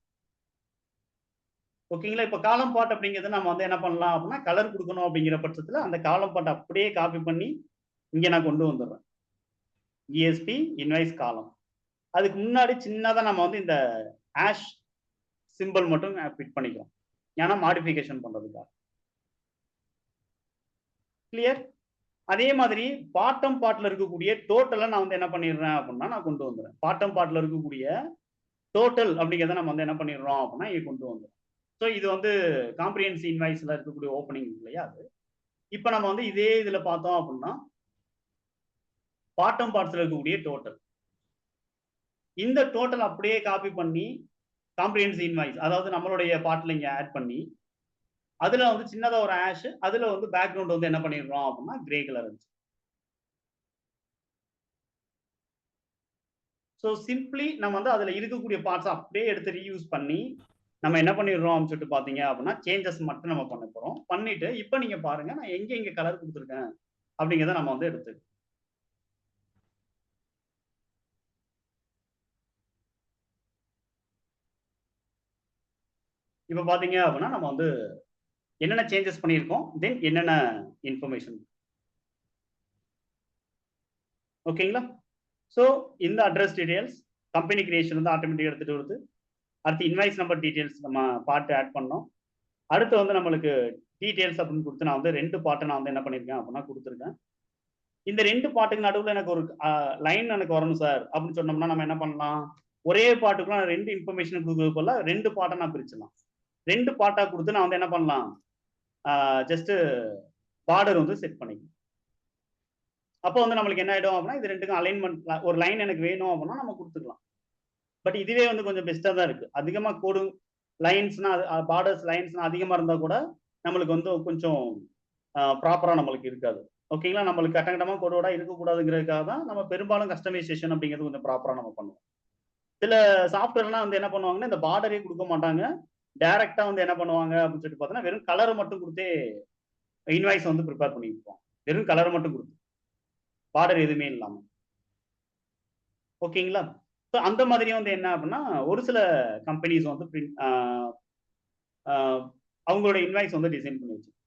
ஓகேங்களா? இப்ப காலம் பார்ட் அப்படிங்கிறது நம்ம வந்து என்ன பண்ணலாம் அப்படின்னா, கலர் குடுக்கணும் அப்படிங்கிற பட்சத்துல அந்த காலம் பார்ட் அப்படியே காப்பி பண்ணி இங்க நான் கொண்டு வந்துடுறேன். இஎஸ்பி இன்வாய்ஸ் காலம். அதுக்கு முன்னாடி சின்னதா நம்ம வந்து இந்த ஹேஷ் சிம்பல் மட்டும் ஃபிட் பண்ணிக்கிறோம். ஏன்னா மாடிஃபிகேஷன் பண்றதுக்காக. கிளியர்? அதே மாதிரி பாட்டம் பார்ட்ல இருக்கக்கூடிய டோட்டலா நான் வந்து என்ன பண்ணிடுறேன் அப்படின்னா, நான் கொண்டு வந்துடுறேன். பாட்டம் பார்ட்ல இருக்கக்கூடிய டோட்டல் அப்படிங்கிறத நம்ம வந்து என்ன பண்ணிடுறோம் அப்படின்னா, இங்க கொண்டு வந்துடுறோம். ஸோ இது வந்து காம்ப்ரிஹென்சிவ் இன்வாய்ஸ்ல இருக்கக்கூடிய ஓப்பனிங் இருக்கு இல்லையா அது. இப்ப நம்ம வந்து இதே இதுல பார்த்தோம் அப்படின்னா, பாட்டம் பார்ட்ஸ்ல இருக்கக்கூடிய டோட்டல். இந்த டோட்டல் அப்படியே காப்பி பண்ணி காம்ப்ரிஹென்சிவ் இன்வாய்ஸ், அதாவது நம்மளுடைய பார்ட்ல இங்க ஆட் பண்ணி, அதுல வந்து சின்னதா ஒரு ஹேஷ், அதுல வந்து பேக்ரவுண்ட் வந்து என்ன பண்ணிடுறோம் அப்படின்னா, கிரே கலர் இருந்துச்சு. ஸோ சிம்ப்ளி நம்ம வந்து அதுல இருக்கக்கூடிய பார்ட்ஸ் அப்படியே எடுத்து ரீயூஸ் பண்ணி, நம்ம என்ன பண்ணிடுறோம் அப்படின்னு சொல்லிட்டு பார்த்தீங்க அப்படின்னா, சேஞ்சஸ் மட்டும் நம்ம பண்ண போறோம். பண்ணிட்டு இப்ப நீங்க பாருங்க, நான் எங்க கலர் குடுத்துருக்கேன் அப்படிங்கிறத நம்ம வந்து எடுத்து இப்ப பார்த்தீங்க அப்படின்னா, நம்ம வந்து என்னென்ன சேஞ்சஸ் பண்ணியிருக்கோம், தென் என்னென்ன இன்ஃபர்மேஷன். ஓகேங்களா? ஸோ இந்த அட்ரஸ் டீடைல்ஸ், கம்பெனி கிரியேஷன் வந்து ஆட்டோமேட்டிக்கா எடுத்துட்டு வருது. அடுத்து இன்வாய்ஸ் நம்பர் டீடைல்ஸ் நம்ம பார்ட் ஆட் பண்ணோம். அடுத்து வந்து நம்மளுக்கு டீடைல்ஸ் அப்படின்னு குடுத்து நான் வந்து 2 பார்ட் நான் வந்து என்ன பண்ணியிருக்கேன் அப்படின்னா குடுத்துருக்கேன். இந்த 2 பார்ட்டுக்கு நடுவுல எனக்கு ஒரு லைன் எனக்கு வரணும் சார் அப்படின்னு சொன்னோம்னா நம்ம என்ன பண்ணலாம்? ஒரே பார்ட்டுக்குள்ள 2 இன்ஃபர்மேஷன் குடுக்கறதுக்கு பதிலா 2 பார்ட்டா நான் பிரிச்சிடலாம். 2 பார்ட்டா குடுத்து நான் வந்து என்ன பண்ணலாம்? ஜஸ்ட் பார்டர் வந்து செட் பண்ணிக்கலாம். அப்போ வந்து நம்மளுக்கு என்ன ஆயிடும் அப்படின்னா, இது 2க்கும் அலைன்மென்ட் ஒரு லைன் எனக்கு வேணும் அப்படின்னா நம்ம குடுத்துக்கலாம். பட் இதுவே வந்து கொஞ்சம் பெஸ்ட்டா தான் இருக்கு. அதிகமா கோடு லைன்ஸ்னா பார்டர்ஸ் லைன்ஸ்னா அதிகமா இருந்தா கூட நம்மளுக்கு வந்து கொஞ்சம் ப்ராப்பரா நம்மளுக்கு இருக்காது. ஓகேங்களா? நம்மளுக்கு கட்டங்கட்டமா கோடோடா இருக்கக்கூடாதுங்கிறதுக்காக தான் நம்ம பெரும்பாலும் கஸ்டமைசேஷன் அப்படிங்கிறது கொஞ்சம் ப்ராப்பரா நம்ம பண்ணுவோம். சில சாஃப்ட்வேர்லாம் வந்து என்ன பண்ணுவாங்கன்னா, இந்த பார்டரே குடுக்க மாட்டாங்க. டைரக்ட்டா வந்து என்ன பண்ணுவாங்க அப்படின்னு சொல்லிட்டு பார்த்தீங்கன்னா, வெறும் கலர மட்டும் குடுத்தே இன்வாய்ஸ் வந்து பிரிப்பேர் பண்ணி குடுப்பாங்க. வெறும் கலர மட்டும் குடுத்து. பார்டர் எதுவுமே இல்லாம. ஓகேங்களா? ஸோ அந்த மாதிரியும் வந்து என்ன அப்படின்னா, ஒரு சில கம்பெனிஸ் வந்து அ அவங்களோட இன்வாய்ஸ் வந்து டிசைன் பண்ணி வச்சிருக்காங்க.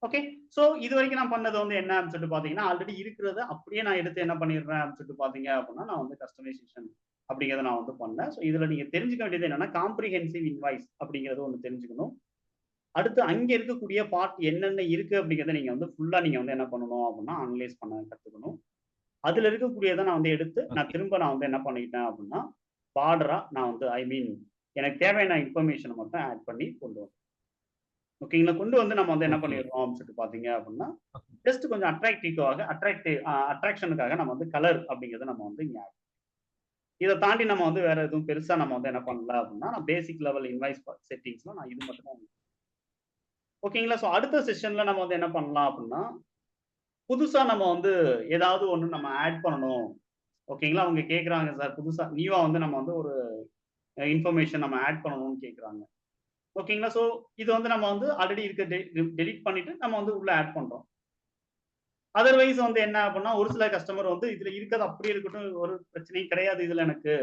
ஓகே. ஸோ இதுவரைக்கும் நான் பண்ணது வந்து என்ன அப்படின்னு சொல்லிட்டு பார்த்தீங்கன்னா, ஆல்ரெடி இருக்கிறத அப்படியே நான் எடுத்து என்ன பண்ணிடுறேன் அப்படின்னு சொல்லிட்டு பார்த்தீங்க அப்படின்னா, நான் வந்து கஸ்டமைசேஷன் அப்படிங்கிறத நான் வந்து பண்ணேன். ஸோ இதுல நீங்க தெரிஞ்சுக்க வேண்டியது என்னன்னா, காம்ப்ரிஹென்சிவ் இன்வாய்ஸ் அப்படிங்கிறது ஒண்ணு தெரிஞ்சுக்கணும். அடுத்து அங்க இருக்கக்கூடிய பார்ட் என்னென்ன இருக்கு அப்படிங்கிறத நீங்க வந்து ஃபுல்லா நீங்க வந்து என்ன பண்ணணும் அப்படின்னா, அனலைஸ் பண்ண கத்துக்கணும். அதுல இருக்கக்கூடியத நான் வந்து எடுத்து, நான் ஓகே. திரும்ப நான் வந்து என்ன பண்ணிக்கிட்டேன் அப்படின்னா, பார்டரா நான் வந்து ஐ மீன் எனக்கு தேவையான இன்ஃபர்மேஷன மட்டும் ஆட் பண்ணி கொண்டு வந்தேன். ஓகேங்களா? கொண்டு வந்து நம்ம வந்து என்ன ஓகே. பண்ணிடுறோம் அப்படின்னு சொல்லிட்டு பார்த்தீங்க அப்படின்னா, ஜஸ்ட் கொஞ்சம் அட்ராக்ஷனுக்காக நம்ம வந்து கலர் அப்படிங்கிறத நம்ம வந்து இங்க இத தாண்டி நம்ம வந்து வேற எதுவும் பெருசா நம்ம வந்து என்ன ஓகே. பண்ணல அப்படின்னா, நான் பேசிக் லெவல் இன்வாய்ஸ் செட்டிங்ஸ்ல நான் இது மட்டும் தான். ஓகேங்களா? ஸோ அடுத்த செஷன்ல நம்ம வந்து என்ன பண்ணலாம் அப்படின்னா, புதுசா நம்ம வந்து ஏதாவது ஒண்ணு நம்ம ஆட் பண்ணணும். ஓகேங்களா? அவங்க கேட்கறாங்க சார் புதுசா நியூவா வந்து நம்ம வந்து ஒரு இன்ஃபர்மேஷன் நம்ம ஆட் பண்ணணும்னு கேட்கறாங்க. ஓகேங்களா? ஸோ இது வந்து நம்ம வந்து ஆல்ரெடி இருக்க டெலீட் பண்ணிட்டு நம்ம வந்து உள்ள ஆட் பண்றோம். அதர்வைஸ் வந்து என்ன அப்படின்னா, ஒரு சில கஸ்டமர் வந்து இதுல இருக்கிறது அப்படியே இருக்கட்டும். ஒரு பிரச்சனையும் கிடையாது இதுல எனக்கு.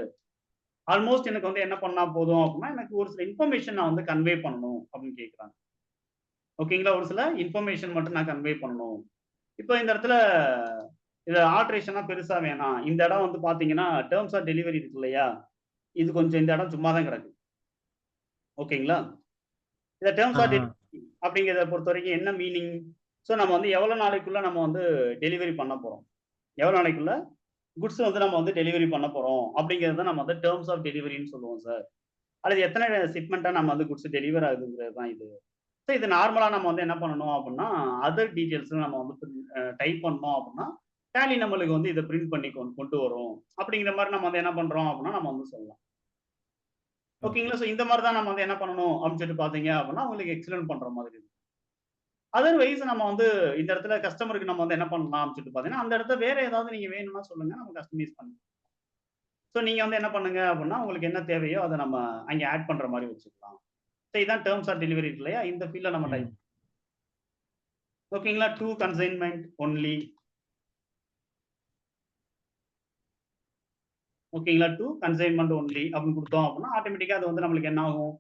ஆல்மோஸ்ட் எனக்கு வந்து என்ன பண்ணா போதும் அப்படின்னா, எனக்கு ஒரு சில இன்ஃபர்மேஷன் நான் வந்து கன்வே பண்ணணும் அப்படின்னு கேட்கறாங்க. ஓகேங்களா? ஒரு சில இன்ஃபர்மேஷன் மட்டும் நான் கன்வே பண்ணணும். இப்ப இந்த இடத்துல இத ஆல்டரேஷன்லாம் பெருசா வேணாம். இந்த இடம் வந்து பார்த்தீங்கன்னா, டெர்ம்ஸ் ஆஃப் டெலிவரி இருக்கு இல்லையா? இது கொஞ்சம் இந்த இடம் சும்மா தான் கிடக்கு. ஓகேங்களா? இந்த டெர்ம்ஸ் ஆ, ஆஃப் ஆ. டெலிவரி அப்படிங்கிறத பொறுத்தவரைக்கும் என்ன மீனிங்? ஸோ நம்ம வந்து எவ்வளோ நாளைக்குள்ள நம்ம வந்து டெலிவரி பண்ண போறோம்? எவ்வளோ நாளைக்குள்ள குட்ஸ் வந்து நம்ம வந்து டெலிவரி பண்ண போறோம்? அப்படிங்கிறத நம்ம வந்து டெர்ம்ஸ் ஆஃப் டெலிவரின்னு சொல்லுவோம் சார். அல்லது எத்தனை ஷிப்மென்ட்டா நம்ம வந்து குட்ஸ் டெலிவர் ஆகுதுங்கிறது தான் இது. ஸோ இது நார்மலா நம்ம வந்து என்ன பண்ணணும் அப்படின்னா, அதர் டீட்டெயில்ஸ் நம்ம வந்து டைப் பண்ணோம் அப்படின்னா, டேலி நம்மளுக்கு வந்து இத பிரிண்ட் பண்ணி கொண்டு வரும். அப்படிங்கிற மாரி நம்ம வந்து என்ன பண்றோம் அப்படின்னா, நம்ம வந்து சொல்லலாம். ஓகே. ஓகேங்களா? ஸோ இந்த மாரி தான் நம்ம வந்து என்ன பண்ணணும் அப்படின்னு சொல்லிட்டு பார்த்தீங்க அப்படின்னா, உங்களுக்கு எக்ஸ்பிளைன் பண்ற மாதிரி இருக்கும். அதர்வைஸ் நம்ம வந்து இந்த இடத்துல கஸ்டமருக்கு நம்ம வந்து என்ன பண்ணலாம் அப்படின்னு சொல்லிட்டு பார்த்தீங்கன்னா, அந்த இடத்துல வேற ஏதாவது நீங்க வேணும்னா சொல்லுங்க. நம்ம கஸ்டமைஸ் பண்ணி ஸோ நீங்க வந்து என்ன பண்ணுங்க அப்படின்னா, உங்களுக்கு என்ன தேவையோ அத நம்ம அங்க ஆட் பண்ற மாரி வச்சுக்கலாம். ஸோ இதான் டேர்ம்ஸ் ஆஃப் டெலிவரி இருக்கு இல்லையா, இந்த ஃபீல்டில் நம்ம டைப். ஓகேங்களா, டு கன்சைன்மெண்ட் ஒன்லி. ஓகேங்களா, டு கன்சைன்மெண்ட் ஒன்லி அப்படின்னு கொடுத்தோம் அப்படின்னா ஆட்டோமேட்டிக்காக அது வந்து நம்மளுக்கு என்ன ஆகும்,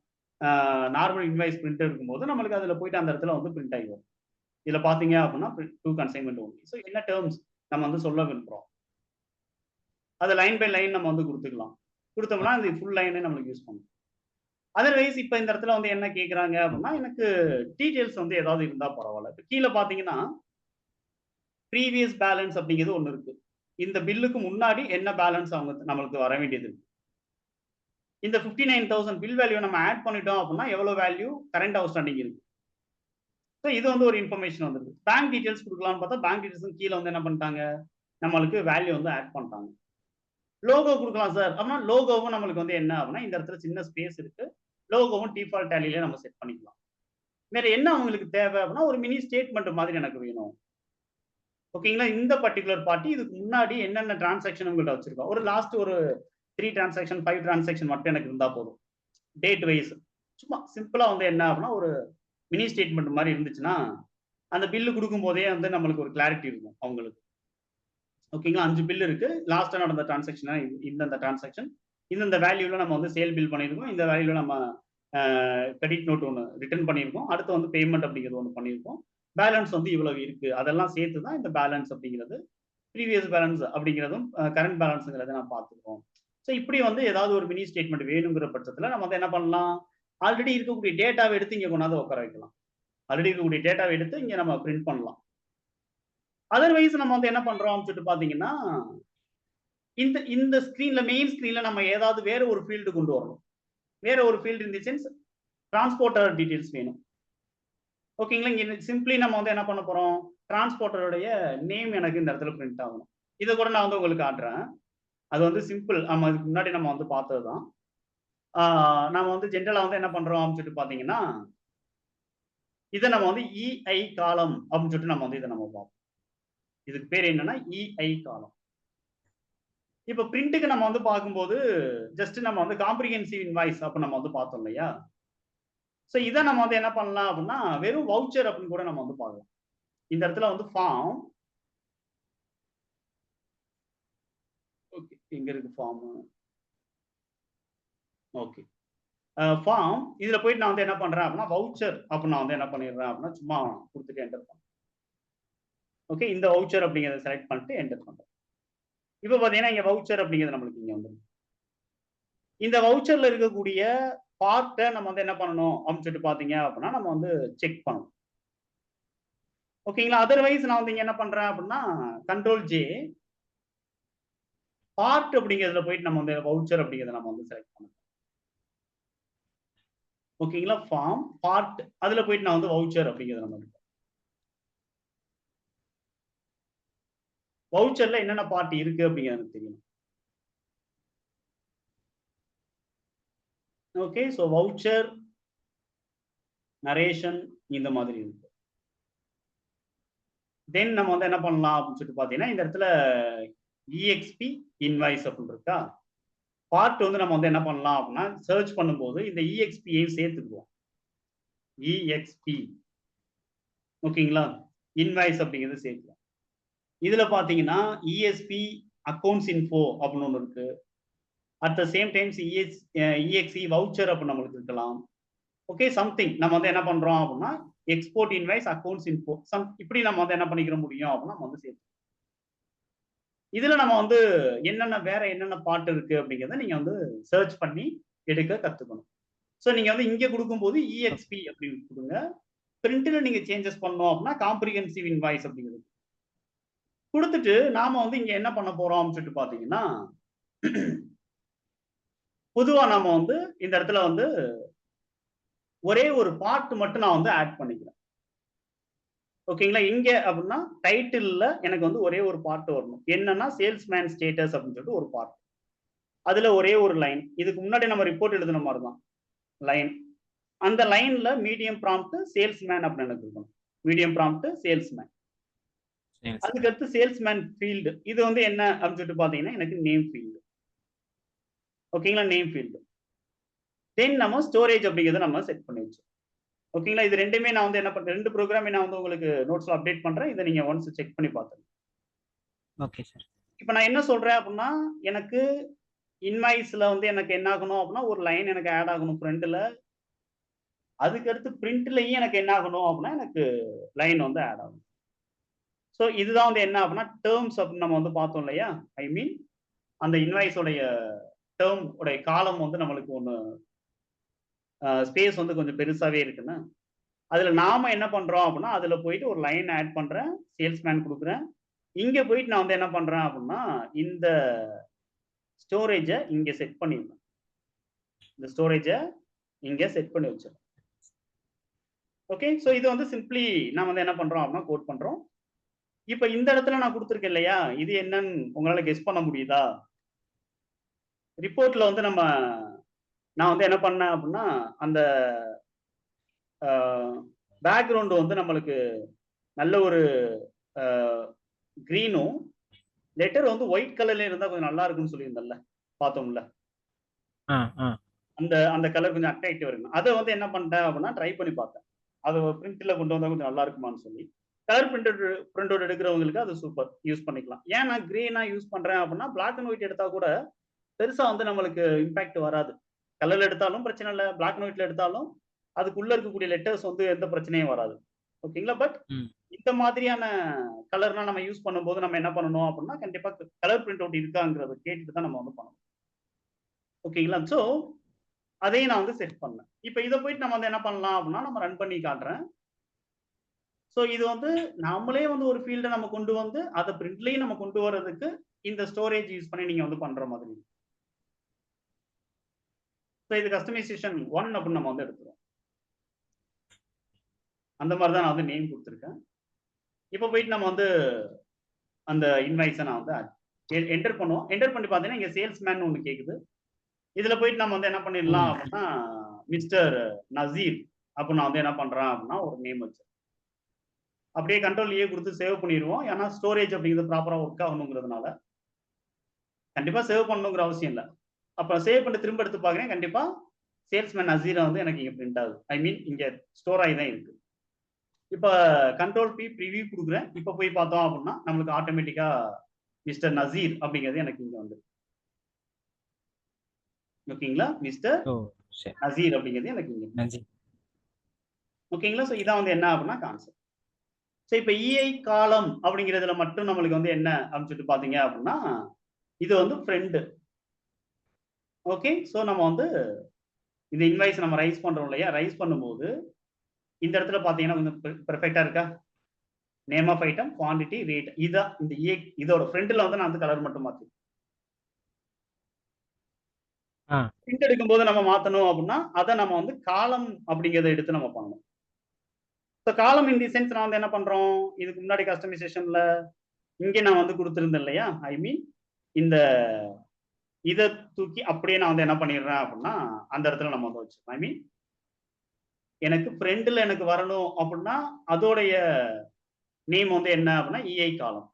நார்மல் இன்வாய்ஸ் பிரிண்ட் இருக்கும்போது நம்மளுக்கு அதில் போயிட்டு அந்த இடத்துல வந்து பிரிண்ட் ஆகி வரும். இதில் பார்த்தீங்க அப்படின்னா டு கன்சைன்மெண்ட் ஒன்லி. ஸோ என்ன டேர்ம்ஸ் நம்ம வந்து சொல்ல விரும்புகிறோம், அதை லைன் பை லைன் நம்ம வந்து கொடுத்துக்கலாம். கொடுத்தோம்னா இந்த ஃபுல் லைனே நம்மளுக்கு யூஸ் பண்ணணும். அதர்வைஸ் இப்போ இந்த இடத்துல வந்து என்ன கேட்குறாங்க அப்படின்னா, எனக்கு டீடைல்ஸ் வந்து ஏதாவது இருந்தால் பரவாயில்ல. இப்போ கீழே பார்த்தீங்கன்னா ப்ரீவியஸ் பேலன்ஸ் அப்படிங்கிறது ஒன்று இருக்கு. இந்த பில்லுக்கு முன்னாடி என்ன பேலன்ஸ் அவங்க நம்மளுக்கு வர வேண்டியது இருக்கு. இந்த 59,000 பில் வேல்யூ நம்ம ஆட் பண்ணிட்டோம் அப்படின்னா எவ்வளவு வேல்யூ கரண்ட் அவுட்ஸ்டாண்டிங் இருக்கு. ஸோ இது வந்து ஒரு இன்ஃபர்மேஷன் வந்துருக்கு. பேங்க் டீடைல்ஸ் கொடுக்கலாம்னு பார்த்தா பேங்க் டீடைல்ஸ் கீழே வந்து என்ன பண்ணிட்டாங்க, நம்மளுக்கு வேல்யூ வந்து ஆட் பண்ணிட்டாங்க. லோகோ கொடுக்கலாம் சார் அப்படின்னா லோகோவும் நம்மளுக்கு வந்து என்ன அப்படின்னா இந்த இடத்துல சின்ன ஸ்பேஸ் இருக்கு. லோகோவும் டிஃபால்ட் டேலியிலே நம்ம செட் பண்ணிக்கலாம். வேற என்ன அவங்களுக்கு தேவை அப்படின்னா ஒரு மினி ஸ்டேட்மெண்ட் மாதிரி எனக்கு வேணும். ஓகேங்களா, இந்த பர்டிகுலர் பார்ட்டி இதுக்கு முன்னாடி என்னென்ன டிரான்சாக்ஷன் உங்கள்கிட்ட வச்சிருக்கோம், ஒரு லாஸ்ட் ஒரு 3 டிரான்சாக்ஷன் 5 டிரான்சாக்ஷன் மட்டும் எனக்கு இருந்தா போதும். டேட் வைஸ் சும்மா சிம்பிளா வந்து என்ன அப்படின்னா ஒரு மினி ஸ்டேட்மெண்ட் மாதிரி இருந்துச்சுன்னா அந்த பில்லு கொடுக்கும் போதே வந்து நம்மளுக்கு ஒரு கிளாரிட்டி இருக்கும் அவங்களுக்கு. ஓகேங்களா, 5 பில் இருக்கு, லாஸ்டா நடந்த டிரான்சாக்ஷன் இந்த டிரான்சாக்ஷன் இந்த வேல்யூல நம்ம வந்து சேல் பில் பண்ணியிருக்கோம், இந்த வேல்யூல நம்ம கிரெடிட் நோட் ஒன்று ரிட்டர்ன் பண்ணியிருக்கோம், அடுத்து வந்து பேமெண்ட் அப்படிங்கிறது ஒன்று பண்ணியிருக்கோம், பேலன்ஸ் வந்து இவ்வளவு இருக்கு, அதெல்லாம் சேர்த்து தான் இந்த பேலன்ஸ் அப்படிங்கிறது. ப்ரீவியஸ் பேலன்ஸ் அப்படிங்கிறதும் கரண்ட் பேலன்ஸுங்கிறத நான் பார்த்துக்கிறோம். ஸோ இப்படி வந்து ஏதாவது ஒரு மினி ஸ்டேட்மெண்ட் வேணுங்கிற பட்சத்தில் நம்ம வந்து என்ன பண்ணலாம், ஆல்ரெடி இருக்கக்கூடிய டேட்டாவை எடுத்து இங்கே கொண்டாந்து உட்கார வைக்கலாம். ஆல்ரெடி இருக்கக்கூடிய டேட்டாவை எடுத்து இங்கே நம்ம பிரிண்ட் பண்ணலாம். அதர்வைஸ் நம்ம வந்து என்ன பண்றோம் சொல்லிட்டு பார்த்தீங்கன்னா இந்த இந்த ஸ்கிரீன்ல மெயின் ஸ்கிரீன்ல நம்ம ஏதாவது வேற ஒரு ஃபீல்டு கொண்டு வரணும். வேற ஒரு field in the sense transporter details வேணும். ஓகேங்களா, இங்க சிம்பிளி நம்ம வந்து என்ன பண்ண போறோம், டிரான்ஸ்போர்ட்டருடைய நேம் எனக்கு இந்த இடத்துல பிரிண்ட் ஆகணும். இதை கூட நான் வந்து உங்களுக்கு காட்டுறேன். அது வந்து சிம்பிள், நம்ம அதுக்கு முன்னாடி நம்ம வந்து பார்த்ததுதான். நம்ம வந்து ஜென்ரலா வந்து என்ன பண்றோம் சொல்லிட்டு பாத்தீங்கன்னா இதை நம்ம வந்து இஐ காலம் அப்படின்னு சொல்லிட்டு நம்ம வந்து இதை நம்ம பார்ப்போம். இதுக்கு பேர் என்னன்னா இஐ காலம். இப்ப பிரிண்ட்டுக்கு நம்ம வந்து பார்க்கும்போது ஜஸ்ட் நம்ம வந்து காம்ப்ரிஹென்சிவ் இன்வாய்ஸ் அப்ப நம்ம வந்து பார்த்தோம் இல்லையா. ஸோ இதை நம்ம வந்து என்ன பண்ணலாம் அப்படின்னா வெறும் வவுச்சர் அப்படின்னு கூட நம்ம வந்து பார்க்கலாம். இந்த இடத்துல வந்து ஃபார்ம், ஓகே எங்க இருக்கு ஃபார்ம், ஓகே ஃபார்ம், இதுல போயிட்டு நான் வந்து என்ன பண்றேன் அப்படின்னா வவுச்சர் அப்ப நான் வந்து என்ன பண்ணிடுறேன் அப்படின்னா சும்மா கொடுத்துட்டு என்டர் பண்றேன். ஓகே, இந்த வவுச்சர் அப்படிங்கிறத செலக்ட் பண்ணிட்டு என்டர் பண்றேன். இப்போ பாத்தீங்கன்னா இங்க வவுச்சர் அப்படிங்கிறது நம்மளுக்கு இங்க வந்து இந்த வவுச்சர்ல இருக்கக்கூடிய பார்ட்டை நம்ம வந்து என்ன பண்ணணும் அப்படின்னு சொல்லிட்டு பாத்தீங்க அப்படின்னா நம்ம வந்து செக் பண்ணணும். ஓகேங்களா, அதர்வைஸ் நான் வந்து இங்க என்ன பண்றேன் அப்படின்னா கண்ட்ரோல் ஜே பார்ட் அப்படிங்கிறதுல போயிட்டு நம்ம வந்து வவுச்சர் அப்படிங்கிறத நம்ம வந்து செலக்ட் பண்ணணும். ஓகேங்களா, ஃபார்ம் பார்ட் அதுல போயிட்டு நான் வந்து வவுச்சர் அப்படிங்கிறத நம்ம எடுப்போம். வவுச்சர்ல என்னென்ன பார்ட் இருக்கு அப்படிங்கிறது எனக்கு தெரியும். ஓகே, ஸோ வவுச்சர் நரேஷன் இந்த மாதிரி இருக்கு. தென் நம்ம வந்து என்ன பண்ணலாம் அப்படின்னு சொல்லிட்டு பார்த்தீங்கன்னா இந்த இடத்துல இஎக்ஸ்பி இன்வாய்ஸ் அப்படின்னு இருக்கா, பார்ட் வந்து நம்ம வந்து என்ன பண்ணலாம் அப்படின்னா சர்ச் பண்ணும்போது இந்த இஎக்ஸ்பியையும் சேர்த்துக்குவோம். இஎக்ஸ்பி ஓகேங்களா, இன்வாய்ஸ் அப்படிங்கிறது சேர்க்கலாம். இதுல பாத்தீங்கன்னா இஎஸ்பி அக்கௌண்ட்ஸ் இன்ஃபோ அப்படின்னு ஒன்று இருக்கு. At the same times exe voucher அப்படின்னு நம்மளுக்கு இருக்கலாம். ஓகே, சம்திங் நம்ம வந்து என்ன பண்றோம் அப்படின்னா எக்ஸ்போர்ட் இன்வாய்ஸ் அக்கௌண்ட்ஸ் இன்ஃபோ இப்படி நம்ம வந்து என்ன பண்ணிக்கிற முடியும் அப்படின்னா நம்ம வந்து சேர்த்து இதுல நம்ம வந்து வேற என்னென்ன பார்ட் இருக்கு அப்படிங்கிறத நீங்க வந்து சர்ச் பண்ணி எடுக்க கத்துக்கணும். ஸோ நீங்க வந்து இங்க கொடுக்கும்போது இஎக்ஸ்பி அப்படின்னு கொடுங்க. பிரிண்ட்ல நீங்க சேஞ்சஸ் பண்ணோம் அப்படின்னா காம்ப்ரிஹென்சிவ் இன்வாய்ஸ் அப்படிங்கிறது கொடுத்துட்டு நாம வந்து இங்க என்ன பண்ண போறோம் சொல்லிட்டு பாத்தீங்கன்னா பொதுவா நாம வந்து இந்த இடத்துல வந்து ஒரே ஒரு பார்ட் மட்டும் நான் வந்து ஆட் பண்ணிக்கிறேன். ஓகேங்களா, இங்க அப்படின்னா டைட்டில்ல எனக்கு வந்து ஒரே ஒரு பார்ட் வரணும். என்னன்னா சேல்ஸ்மேன் ஸ்டேட்டஸ் அப்படின்னு சொல்லிட்டு ஒரு பார்ட், அதுல ஒரே ஒரு லைன். இதுக்கு முன்னாடி நம்ம ரிப்போர்ட் எழுதுன மாதிரி தான் லைன். அந்த லைன்ல மீடியம் ப்ராம்ப்ட் சேல்ஸ்மேன் அப்படின்னு எனக்கு இருக்கணும். Medium prompt salesman. அதுக்கடுத்து சேல்ஸ்மேன் ஃபீல்டு, இது வந்து என்ன அப்படின்னு சொல்லிட்டு பாத்தீங்கன்னா எனக்கு நேம் ஃபீல்டு. ஓகேங்களா, நேம் ஃபீல்டு. தென் நம்ம ஸ்டோரேஜ் அப்படிங்கிறத நம்ம செட் பண்ணி வச்சோம். ஓகேங்களா? இது 2மே நான் வந்து என்ன பண்றேன், 2 ப்ரோகிராமே நான் வந்து உங்களுக்கு நோட்ஸ்ல அப்டேட் பண்றேன். இத நீங்க ஒன்ஸ் செக் பண்ணி பாத்துருங்க. Okay sir. இப்ப நான் என்ன சொல்றேன் அப்படின்னா, எனக்கு இன்வாய்ஸ்ல வந்து எனக்கு என்ன ஆகணும் அப்படின்னா, ஒரு லைன் எனக்கு ஆட் ஆகணும் ஃப்ரண்ட்ல. அதுக்கடுத்து பிரிண்ட்லயும் எனக்கு என்ன ஆகணும் அப்படின்னா, எனக்கு லைன் வந்து ஆட் ஆகணும். ஸோ இதுதான் வந்து என்ன அப்படின்னா, டெர்ம்ஸ் அப்படின்னு நம்ம வந்து பார்த்தோம் இல்லையா? ஐ மீன் அந்த இன்வாய்ஸ் உடைய டெர்ம் உடைய காலம் வந்து நம்மளுக்கு ஒண்ணு ஸ்பேஸ் வந்து கொஞ்சம் பெருசாவே இருக்குன்னா, அதுல நாம என்ன பண்றோம் அப்படின்னா, அதுல போயிட்டு ஒரு லைன் ஆட் பண்றேன். சேல்ஸ்மேன் குடுக்குறேன். இங்க போயிட்டு நான் வந்து என்ன பண்றேன் அப்படின்னா, இந்த ஸ்டோரேஜ இங்க செட் பண்ணிருவேன். இந்த ஸ்டோரேஜ இங்க செட் பண்ணி வச்சுருவேன். ஓகே. ஸோ இது வந்து சிம்ப்ளி நான் வந்து என்ன பண்றோம் அப்படின்னா, கோட் பண்றோம். இப்ப இந்த இடத்துல நான் குடுத்துருக்கேன் இல்லையா? இது என்னன்னு உங்களால கெஸ் பண்ண முடியுதா? ரிப்போர்ட்ல வந்து நான் வந்து என்ன பண்ணேன் அப்படின்னா, அந்த அ பேக்கிரவுண்ட் வந்து நம்மளுக்கு நல்ல ஒரு அ கிரீனும், லெட்டர் வந்து ஒயிட் கலர்ல இருந்தா கொஞ்சம் நல்லா இருக்கும்னு சொல்லியிருந்தேன்ல. பார்த்தோம்ல. ஆ, ஆ. அந்த அந்த கலர் கொஞ்சம் அட்ராக்டிவா இருக்கும். அத வந்து என்ன பண்ணிட்டேன் அப்படின்னா, ட்ரை பண்ணி பார்த்தேன். அத பிரிண்ட்ல கொண்டு வந்தா கொஞ்சம் நல்லா இருக்குமான்னு சொல்லி. கலர் பிரிண்ட் அவுட் எடுக்கிறவங்களுக்கு அது சூப்பர். யூஸ் பண்ணிக்கலாம். ஏன் நான் கிரீனா யூஸ் பண்றேன் அப்படின்னா, பிளாக் அண்ட் ஒயிட் எடுத்தா கூட பெருசா வந்து நம்மளுக்கு இம்பாக்ட் வராது. கலர்ல எடுத்தாலும் பிரச்சனை இல்ல. பிளாக் அண்ட் ஒயிட்ல எடுத்தாலும் அதுக்குள்ள இருக்கக்கூடிய லெட்டர்ஸ் வந்து எந்த பிரச்சனையும் வராது. ஓகேங்களா? பட் ம். இந்த மாதிரியான கலர்லாம் நம்ம யூஸ் பண்ணும்போது நம்ம என்ன பண்ணணும் அப்படின்னா, கண்டிப்பா கலர் பிரிண்ட் அவுட் இருக்காங்கிறத கேட்டுட்டு தான் நம்ம வந்து பண்ணணும். ஓகேங்களா? ஸோ அதையும் நான் வந்து செட் பண்ணேன். இப்ப இத போயிட்டு நம்ம வந்து என்ன பண்ணலாம் அப்படின்னா, நம்ம ரன் பண்ணி காட்டுறேன். ஸோ இது வந்து நம்மளே வந்து ஒரு ஃபீல்ட நம்ம கொண்டு வந்து, அத பிரிண்ட்லயும் நம்ம கொண்டு வரதுக்கு இந்த ஸ்டோரேஜ் யூஸ் பண்ணி நீங்க வந்து பண்ற மாதிரி. ஸோ இது கஸ்டமைசேஷன் 1 அப்படின்னு நம்ம வந்து எடுத்துருவோம். அந்த மாரி தான் நான் வந்து நேம் குடுத்துருக்கேன். இப்ப போயிட்டு நம்ம வந்து அந்த இன்வாய்ஸ நான் வந்து என்டர் பண்ணுவோம். என்டர் பண்ணி பார்த்தீங்கன்னா, இங்க சேல்ஸ்மேன் ஒண்ணு கேக்குது. இதுல போயிட்டு நம்ம வந்து என்ன பண்ணிடலாம் ம். அப்படின்னா, மிஸ்டர் நசீர் அப்படின்னு நான் வந்து என்ன பண்றேன் அப்படின்னா, ஒரு நேம் வச்சு அப்படியே கண்ட்ரோல் ஏ குடுத்து சேவ் பண்ணிருவோம். ஏன்னா ஸ்டோரேஜ் அப்படிங்கிறது ப்ராப்பரா ஒர்க் ஆகணுங்கிறதுனால. கண்டிப்பா சேவ் பண்ணணுங்கிற அவசியம் இல்ல. அப்ப சேவ் பண்ணிட்டு திரும்ப எடுத்து பார்க்கிறேன். கண்டிப்பா சேல்ஸ்மேன் நசீரா வந்து எனக்கு இங்க பிரிண்ட் ஆகுது. ஐ மீன் இங்க ஸ்டோர் ஆகி தான் இருக்கு. இப்ப கண்ட்ரோல் பி பிரிவியூ குடுக்குறேன். இப்ப போய் பார்த்தோம் அப்படின்னா, நம்மளுக்கு ஆட்டோமேட்டிக்கா மிஸ்டர் நசீர் அப்படிங்கிறது எனக்கு இங்க வந்துரும். ஓகேங்களா? மிஸ்டர் ஓ! சரி. நசீர் அப்படிங்கிறது எனக்கு இங்க. நன்றி. ஓகேங்களா? ஸோ இதான் வந்து என்ன அப்படின்னா கான்செப்ட். ஸோ இப்ப இஐ காலம் அப்படிங்கிறதுல மட்டும் நம்மளுக்கு வந்து என்ன அப்படின்னு சொல்லிட்டு பார்த்தீங்க அப்படின்னா, இது வந்து ஃப்ரெண்ட். ஓகே. ஸோ நம்ம வந்து இந்த இன்வாய்ஸ் நம்ம ரைஸ் பண்றோம் இல்லையா? ரைஸ் பண்ணும்போது, இந்த இடத்துல பார்த்தீங்கன்னா கொஞ்சம் பெர்ஃபெக்ட்டா இருக்கா? Name of item, quantity, rate. இதான் இந்த இதோட ஃப்ரண்ட்ல வந்து நான் வந்து கலர் மட்டும் மாத்தி ஆ. பிரிண்ட் எடுக்கும்போது நம்ம மாத்தணும் அப்படின்னா, அத நம்ம வந்து காலம் அப்படிங்கிறத எடுத்து நம்ம பண்ணணும். ஸோ காலம் இன் தி சென்ஸ் நான் வந்து என்ன பண்றோம்? இதுக்கு முன்னாடி கஸ்டமைசேஷன்ல இங்க நான் வந்து குடுத்திருந்தேன் இல்லையா? ஐ மீன் இந்த இத தூக்கி அப்படியே நான் வந்து என்ன பண்ணிடுறேன் அப்படின்னா, அந்த இடத்துல நம்ம வந்து வச்சுருவோம். ஐ மீன் எனக்கு ஃப்ரண்ட்ல எனக்கு வரணும் அப்படின்னா, அதோடைய நேம் வந்து என்ன அப்படின்னா, இஐ காலம்.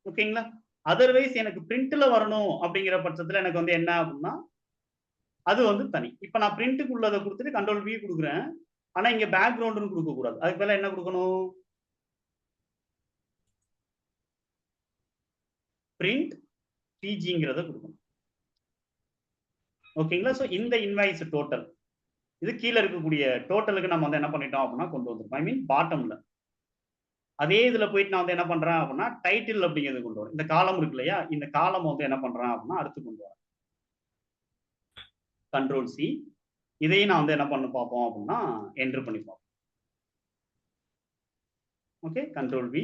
ஓகேங்களா? அதர்வைஸ் எனக்கு பிரிண்ட்ல வரணும் அப்படிங்கிற பட்சத்துல எனக்கு வந்து என்ன அப்படின்னா, அது வந்து தனி. இப்ப நான் பிரிண்ட்க்கு உள்ளத குடுத்துட்டு கண்ட்ரோல் வி குடுக்குறேன். ஆனா இங்க பேக்கிரவுண்டுன்னு குடுக்கக் கூடாது. அதுக்கு பதிலா என்ன குடுக்கணும்? பிரிண்ட் பிஜிங்கிறத குடுக்கணும். ஓகேங்களா? சோ இந்த இன்வாய்ஸ் டோட்டல். இது கீழ இருக்கக்கூடிய டோட்டலுக்கு நம்ம வந்து என்ன பண்ணிட்டோம் அப்படின்னா கொண்டு வந்துருக்கோம். ஐ மீன் பாட்டம்ல. அதே இதுல போயிட்டு நான் வந்து என்ன பண்றேன் அப்படின்னா, டைட்டில் அப்படிங்கிறத கொண்டு வரேன். இந்த காலம் இருக்கு இல்லையா? இந்த காலம் வந்து என்ன பண்றேன் அப்படின்னா, அடுத்து கொண்டு வரேன். Control C. இதையும் நான் வந்து என்ன பண்ண பார்ப்போம் அப்படின்னா, என்டர் பண்ணி பார்ப்போம். ஓகே. Control V.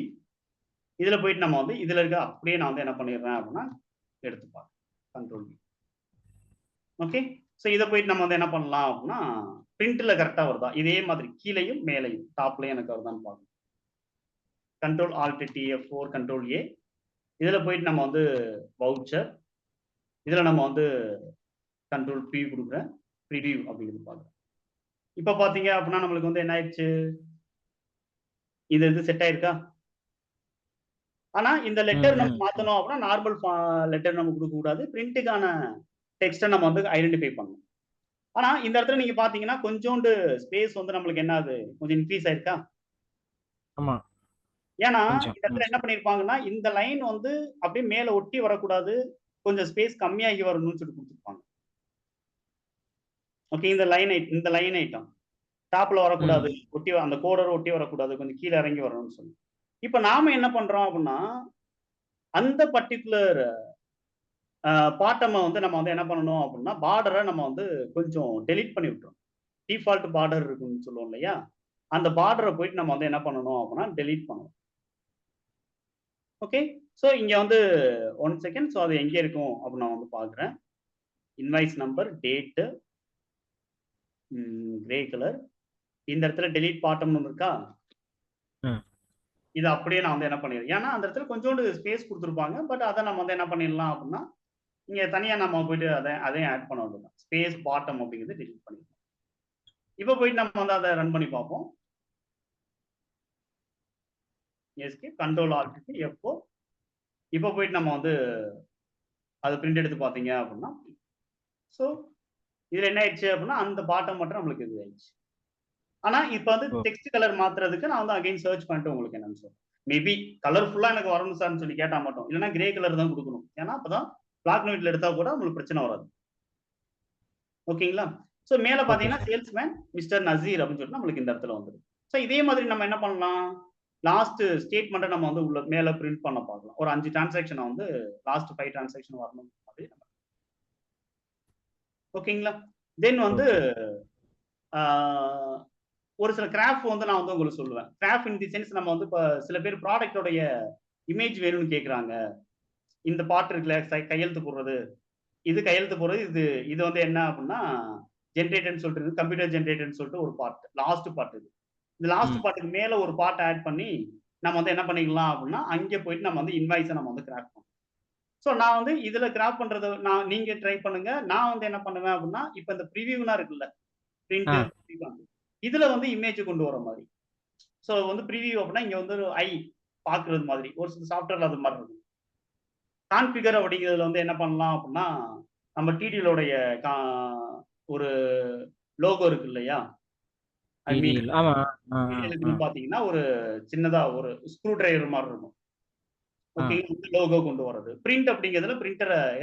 இதுல போயிட்டு நம்ம வந்து இதுல இருக்க அப்படியே நான் வந்து என்ன பண்ணிடுறேன் அப்படின்னா, எடுத்து பார்க்கிறேன். Control V. ஓகே. சோ இத போயிட்டு நம்ம வந்து என்ன பண்ணலாம் அப்படின்னா, பிரிண்ட்ல கரெக்ட்டா வருதா? இதே மாதிரி கீழயும், மேலயும் டாப்லயும் எனக்கு வருதான்னு பார்க்கணும். Control alt D F4 control A. இதுல போயிட்டு நம்ம வந்து வவுச்சர். இதுல நம்ம வந்து கண்ட்ரோல் பி குடுக்குறேன். பிரிவியூ அப்படிங்கிறது பார்க்குறேன். இப்ப பார்த்தீங்க அப்படின்னா, நம்மளுக்கு வந்து என்ன ஆயிடுச்சு? இது செட் ஆயிருக்கா? ஆனா இந்த ம், லெட்டர் நம்ம ம். மாத்தணும் அப்படின்னா, நார்மல் லெட்டர் நம்ம குடுக்கக்கூடாது. பிரிண்ட்க்கான டெக்ஸ்ட்டை நம்ம வந்து ஐடென்டிஃபை பண்ணணும். ஆனா இந்த இடத்துல நீங்க பார்த்தீங்கன்னா, கொஞ்சோண்டு ஸ்பேஸ் வந்து நம்மளுக்கு என்ன ஆகுது? கொஞ்சம் இன்க்ரீஸ் ஆயிருக்கா? ஆமா. ஏன்னா, கொஞ்சம். இந்த இடத்துல என்ன பண்ணியிருப்பாங்கன்னா, இந்த லைன் வந்து அப்படியே மேல ஒட்டி வரக்கூடாது. கொஞ்சம் ஸ்பேஸ் கம்மியாகி வரணும்னு சொல்லி குடுத்துருப்பாங்க. ஓகே. இந்த லைன் ஐட்டம். டாப்ல வரக்கூடாது. ம். அந்த கோடோட ஒட்டி வரக்கூடாது. கொஞ்சம் கீழ இறங்கி வரணும்னு சொல்லி. இப்ப நாம என்ன பண்றோம் அப்படின்னா, அந்த பர்ட்டிகுலர் அ பாட்டம வந்து நம்ம வந்து என்ன பண்ணணும் அப்படின்னா, பார்டர நம்ம வந்து கொஞ்சம் டெலீட் பண்ணி விட்டுறணும். டிஃபால்ட் பார்டர் இருக்குன்னு சொல்லுவோம் இல்லையா? அந்த பார்டர போயிட்டு நம்ம வந்து என்ன பண்ணணும் அப்படின்னா, டெலீட் பண்ணணும். ஓகே. ஸோ இங்க வந்து 1 செகண்ட். ஸோ அது எங்க இருக்கும் அப்படின்னு நான் வந்து பார்க்குறேன். Invoice number, date, grey colour. இந்த இடத்துல டெலீட் பாட்டம்னு ஒண்ணு இருக்கா? ம். இத அப்படியே நான் வந்து என்ன பண்ணிடுறேன். ஏன்னா, அந்த இடத்துல கொஞ்சோண்டு ஸ்பேஸ் குடுத்துருப்பாங்க. பட் அத நம்ம வந்து என்ன பண்ணிடலாம் அப்படின்னா, இங்க தனியா நம்ம போயிட்டு அதையும் ஆட் பண்ண வேண்டியது தான். ஸ்பேஸ் பாட்டம் அப்படிங்கிறது டெலீட் பண்ணிடலாம். இப்ப போயிட்டு நம்ம வந்து அத ரன் பண்ணி பார்ப்போம். Escape, control alt F4. இப்ப போயிட்டு நம்ம வந்து அத பிரிண்ட் எடுத்து பார்த்தீங்க அப்படின்னா, ஸோ இதுல என்ன ஆயிடுச்சு அப்படின்னா, அந்த பாட்டம் மட்டும் நம்மளுக்கு இது ஆயிடுச்சு. ஆனா, இப்ப வந்து ஓ! டெக்ஸ்ட் கலர் மாத்துறதுக்கு நான் வந்து அகைன் சர்ச் பண்ணிட்டு உங்களுக்கு என்னன்னு சொல்றேன். மேபி கலர்ஃபுல்லா எனக்கு வரணும் சார்ன்னு சொல்லி கேட்டா மட்டும். இல்லன்னா கிரே கலர் தான் குடுக்கணும். ஏன்னா, அப்பதான் பிளாக் அண்ட் ஒயிட்ல எடுத்தா கூட உங்களுக்கு பிரச்சனை வராது. ஓகேங்களா? ஸோ மேல ஓகே பார்த்தீங்கன்னா, சார். சேல்ஸ்மேன் மிஸ்டர் நசீர் அப்படின்னு சொல்லிட்டு நம்மளுக்கு இந்த இடத்துல வந்துரும். ஸோ இதே மாதிரி நம்ம என்ன பண்ணலாம்? லாஸ்ட் ஸ்டேட்மெண்ட்ட நம்ம வந்து உள்ள மேல பிரிண்ட் பண்ண பார்க்கலாம். ஒரு 5 டிரான்சாக்ஷன வந்து லாஸ்ட் 5 டிரான்சாக்ஷன் வரணும் மாதிரி நம்ம ஓகேங்களா? தென் வந்து ஓகே. ஆ ஒரு சில கிராஃப் வந்து நான் வந்து உங்களுக்கு சொல்லுவேன். கிராஃப் இன் தி சென்ஸ் நம்ம வந்து இப்ப சில பேர் ப்ராடக்ட் உடைய இமேஜ் வேணும்னு கேட்கறாங்க. இந்த பார்ட் இருக்குல்ல கையெழுத்து போடுறது. இது கையெழுத்து போடுறது. இது இது வந்து என்ன அப்டின்னா, ஜெனரேட்டர்ன்னு சொல்லிட்டு இருக்கு. கம்ப்யூட்டர் ஜெனரேட்டர்ன்னு சொல்லிட்டு ஒரு பார்ட். லாஸ்ட் பார்ட் இது. இந்த லாஸ்ட் ம். பார்ட்க்கு மேல ஒரு பார்ட் ஆட் பண்ணி, நம்ம வந்து என்ன பண்ணிக்கலாம் அப்டின்னா, அங்க போயிட்டு நம்ம வந்து இன்வாய்ஸ நம்ம வந்து கிராஃப் பண்ணணும். ஸோ நான் வந்து இதுல கிராஃப் பண்றத நீங்க ட்ரை பண்ணுங்க. நான் வந்து என்ன பண்ணுவேன் அப்டின்னா, இப்ப இந்த பிரிவியூலாம் இருக்குல்ல. ஆ. பிரிண்ட் இதுல வந்து இமேஜ் கொண்டு வர மாரி. ஸோ வந்து பிரிவியூ அப்டின்னா, இங்க வந்து ஒரு பார்க்குறது மாதிரி. ஒரு சில சாஃப்ட்வேர்ல அது மாரி இருக்கும். கான்ஃபிகர் அப்படிங்கிறதுல வந்து என்ன பண்ணலாம் அப்டின்னா, நம்ம டிடிஎல் கா ஒரு லோகோ இருக்கு இல்லையா? ஐ மீன் டிடிஎல். ஆமா. ஆ, ஆ, ஆ. டிடிஎலுக்குன்னு பார்த்தீங்கன்னா, ஒரு சின்னதா ஒரு ஸ்க்ரூ டிரைவர் மாரி இருக்கும். ஆ. ஓகே. லோகோ கொண்டு வரது. பிரிண்ட் அப்படிங்கிறதுல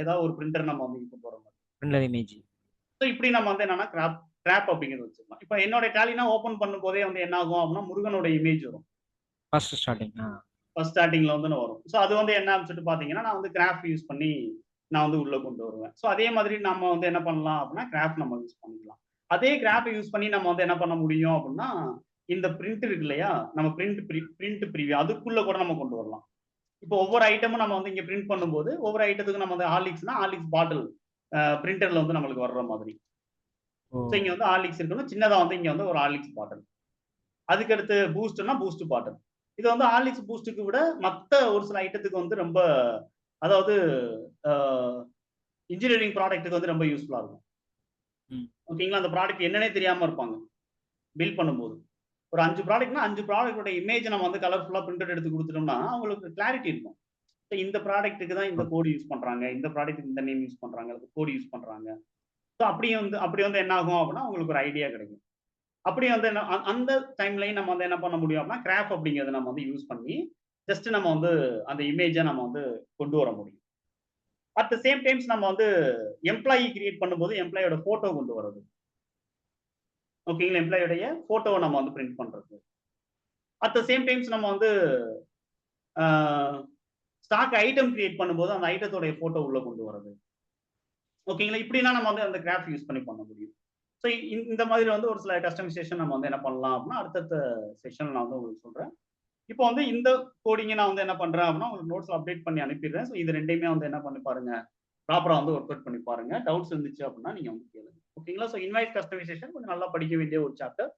ஏதாவது ஒரு பிரிண்டர் நம்ம வந்து கொண்டு வர மாரி. Printer image. ஸோ இப்படி நம்ம வந்து என்னன்னா, கிராப் அப்படிங்கிறது வச்சுக்கலாம். இப்ப என்னோட டேலினா ஓப்பன் பண்ணும்போதே வந்து என்ன ஆகும் அப்படின்னா, முருகனோட இமேஜ் வரும். First starting. ஆ. ஃபர்ஸ்ட் ஸ்டார்ட்டிங்ல வந்து வரும். ஸோ அது வந்து என்ன அப்படின்னு சொல்லிட்டு பார்த்தீங்கன்னா, நான் வந்து கிராஃப் யூஸ் பண்ணி நான் வந்து உள்ள கொண்டு வருவேன். ஸோ அதே மாதிரி நம்ம வந்து என்ன பண்ணலாம் அப்படின்னா, கிராஃப் நம்ம யூஸ் பண்ணிக்கலாம். அதே கிராஃப் யூஸ் பண்ணி நம்ம வந்து என்ன பண்ண முடியும் அப்படின்னா, இந்த பிரிண்ட் இருக்கு இல்லையா? நம்ம பிரிண்ட் பிரிவியூ அதுக்குள்ள கூட நம்ம கொண்டு வரலாம். இப்போ ஒவ்வொரு ஐட்டமும் நம்ம வந்து இங்க பிரிண்ட் பண்ணும்போது, ஒவ்வொரு ஐட்டத்துக்கும் நம்ம வந்து ஹார்லிக்ஸ் பாட்டில் பிரிண்டர்ல வந்து நம்மளுக்கு வர்ற மாதிரி. ஓ! ஸோ இங்க வந்து ஹார்லிக்ஸ் இருக்கணும். சின்னதா வந்து இங்க வந்து ஒரு ஹார்லிக்ஸ் பாட்டில். அதுக்கு அடுத்து பூஸ்ட்னா பூஸ்ட் பாட்டில். இது வந்து ஹார்லிக்ஸ், பூஸ்ட்க்கு விட மத்த ஒரு சில ஐட்டத்துக்கு வந்து ரொம்ப அதாவது அ இன்ஜினியரிங் ப்ராடக்ட்க்கு வந்து ரொம்ப யூஸ்ஃபுல்லா இருக்கும். ம். ஓகேங்களா? அந்த ப்ராடக்ட் என்னன்னே தெரியாம இருப்பாங்க. பில் பண்ணும்போது. ஒரு 5 ப்ராடக்ட்னா 5 ப்ராடக்ட்டோட இமேஜ் நம்ம வந்து கலர்ஃபுல்லா பிரிண்டட் எடுத்து குடுத்துட்டோம்னா, அவங்களுக்கு கிளாரிட்டி இருக்கும். இந்த ப்ராடக்ட்க்கு தான் இந்த ஓகே. கோட் யூஸ் பண்றாங்க. இந்த ப்ராடக்ட்க்கு இந்த நேம் யூஸ் பண்றாங்க. அதுக்கு கோட் யூஸ் பண்றாங்க. ஸோ அப்படி வந்து என்ன ஆகும் அப்படின்னா, உங்களுக்கு ஒரு ஐடியா கிடைக்கும். அப்படி வந்து என்ன அந்த டைம்லயும் நம்ம வந்து என்ன பண்ண முடியும் அப்படின்னா, கிராஃப் அப்படிங்கிறத நம்ம வந்து யூஸ் பண்ணி, ஜஸ்ட் நம்ம வந்து அந்த இமேஜ நம்ம வந்து கொண்டு வர முடியும். அட் த சேம் டைம்ஸ் நம்ம வந்து எம்ப்ளாயி கிரியேட் பண்ணும்போது, எம்ப்ளாயியோட ஃபோட்டோ கொண்டு வரது. ஓகேங்களா? எம்ப்ளாயியோடைய ஃபோட்டோவ நம்ம வந்து பிரிண்ட் பண்றது. அட் த சேம் டைம்ஸ் நம்ம வந்து ஆ ஸ்டாக் ஐட்டம் கிரியேட் பண்ணும்போது, அந்த ஐட்டத்தோடைய ஃபோட்டோ உள்ள கொண்டு வரது. ஓகேங்களா? இப்படிலாம் நம்ம வந்து அந்த கிராஃப் யூஸ் பண்ணி பண்ண முடியும். ஸோ இந்த மாதிரி வந்து ஒரு சில கஸ்டமைசேஷன் நம்ம வந்து என்ன பண்ணலாம் அப்படின்னா, அடுத்தடுத்த செஷன்ல நான் வந்து உங்களுக்கு சொல்றேன். இப்போ வந்து இந்த கோடிங்க நான் வந்து என்ன பண்றேன் அப்படின்னா, உங்களுக்கு நோட்ஸ்ல அப்டேட் பண்ணி அனுப்பிடுறேன். ஸோ இது 2யுமே வந்து என்ன பண்ணி பாருங்க. ப்ராப்பரா வந்து ஒர்க் அவுட் பண்ணி பாருங்க. டவுட்ஸ் இருந்துச்சு அப்படின்னா நீங்க வந்து கேளுங்க. ஓகேங்களா? ஸோ இன்வாய்ஸ் கஸ்டமைசேஷன் கொஞ்சம் நல்லா படிக்க வேண்டிய ஒரு சாப்டர்.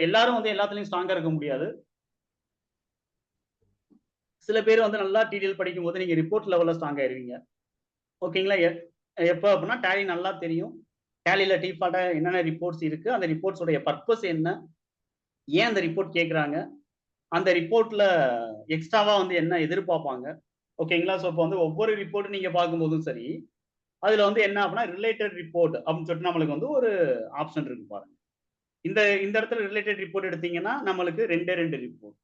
எல்லாரும் வந்து எல்லாத்துலயும் ஸ்ட்ராங்கா இருக்க முடியாது. சில பேர் வந்து நல்லா டிடிஎல் படிக்கும்போது நீங்க ரிப்போர்ட் லெவல்ல ஸ்ட்ராங் ஆயிருவீங்க. ஓகேங்களா? எப்ப அப்படின்னா டேலி நல்லா தெரியும். டேலில டிஃபால்ட்டா என்னென்ன ரிப்போர்ட்ஸ் இருக்கு, அந்த ரிப்போர்ட்ஸ் உடைய பர்ப்பஸ் என்ன? ஏன் அந்த ரிப்போர்ட் கேட்கறாங்க? அந்த ரிப்போர்ட்ல எக்ஸ்ட்ராவா வந்து என்ன எதிர்பார்ப்பாங்க? ஓகேங்களா? ஸோ இப்ப வந்து ஒவ்வொரு ரிப்போர்ட் நீங்க பார்க்கும்போதும் சரி, அதுல வந்து என்ன அப்படின்னா ரிலேட்டட் ரிப்போர்ட் அப்படின்னு சொல்லிட்டு நம்மளுக்கு வந்து ஒரு ஆப்ஷன் இருக்கு பாருங்க. இந்த இந்த இடத்துல ரிலேட்டட் ரிப்போர்ட் எடுத்தீங்கன்னா நம்மளுக்கு ரெண்டு ரிப்போர்ட்.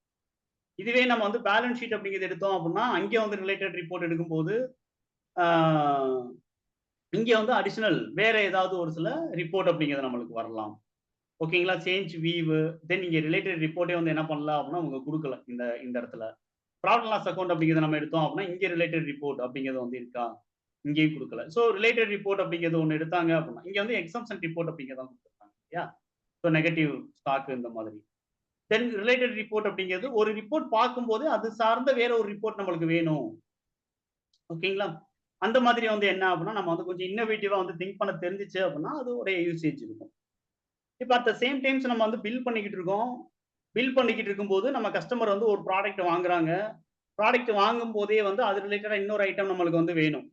இதுவே நம்ம வந்து பேலன்ஸ் ஷீட் அப்படிங்கிறது எடுத்தோம் அப்படின்னா அங்கே வந்து ரிலேட்டட் ரிப்போர்ட் எடுக்கும்போது இங்க வந்து அடிஷனல் வேற ஏதாவது ஒரு சில ரிப்போர்ட் அப்படிங்கிறது நம்மளுக்கு வரலாம். ஓகேங்களா? சேஞ்ச் வீவ் தென் இங்க ரிலேட்டட் ரிப்போர்ட்டே வந்து என்ன பண்ணலாம் அப்படின்னா அவங்க கொடுக்கல இந்த இந்த இடத்துல. ப்ராஃபிட் லாஸ் அக்கவுண்ட் அப்படிங்கிறத நம்ம எடுத்தோம் அப்படின்னா இங்க ரிலேட்டட் ரிப்போர்ட் அப்படிங்கிறது வந்து இருக்கா? இங்கேயும் கொடுக்கல. ஸோ ரிலேட்டட் ரிப்போர்ட் அப்படிங்கிறது ஒண்ணு எடுத்தாங்க அப்படின்னா இங்க வந்து எக்ஸம்ஷன் ரிப்போர்ட் அப்படிங்கிறத கொடுத்துருக்காங்க இல்லையா? ஸோ நெகட்டிவ் ஸ்டாக் இந்த மாதிரி. தென் ரிலேட்டட் ரிப்போர்ட் அப்படிங்கிறது ஒரு ரிப்போர்ட் பார்க்கும்போது அது சார்ந்த வேற ஒரு ரிப்போர்ட் நம்மளுக்கு வேணும். ஓகேங்களா? அந்த மாதிரி வந்து என்ன அப்படின்னா நம்ம வந்து கொஞ்சம் இன்னோவேட்டிவா வந்து திங்க் பண்ண தெரிஞ்சுச்சு அப்படின்னா அது ஒரு யூசேஜ் இருக்கும். இப்ப அட் த சேம் டைம்ஸ் நம்ம வந்து பில் பண்ணிக்கிட்டு இருக்கோம். பில் பண்ணிக்கிட்டு இருக்கும்போது நம்ம கஸ்டமர் வந்து ஒரு ப்ராடக்ட் வாங்குறாங்க. ப்ராடக்ட் வாங்கும்போதே வந்து அது ரிலேட்டடா இன்னொரு ஐட்டம் நம்மளுக்கு வந்து வேணும்.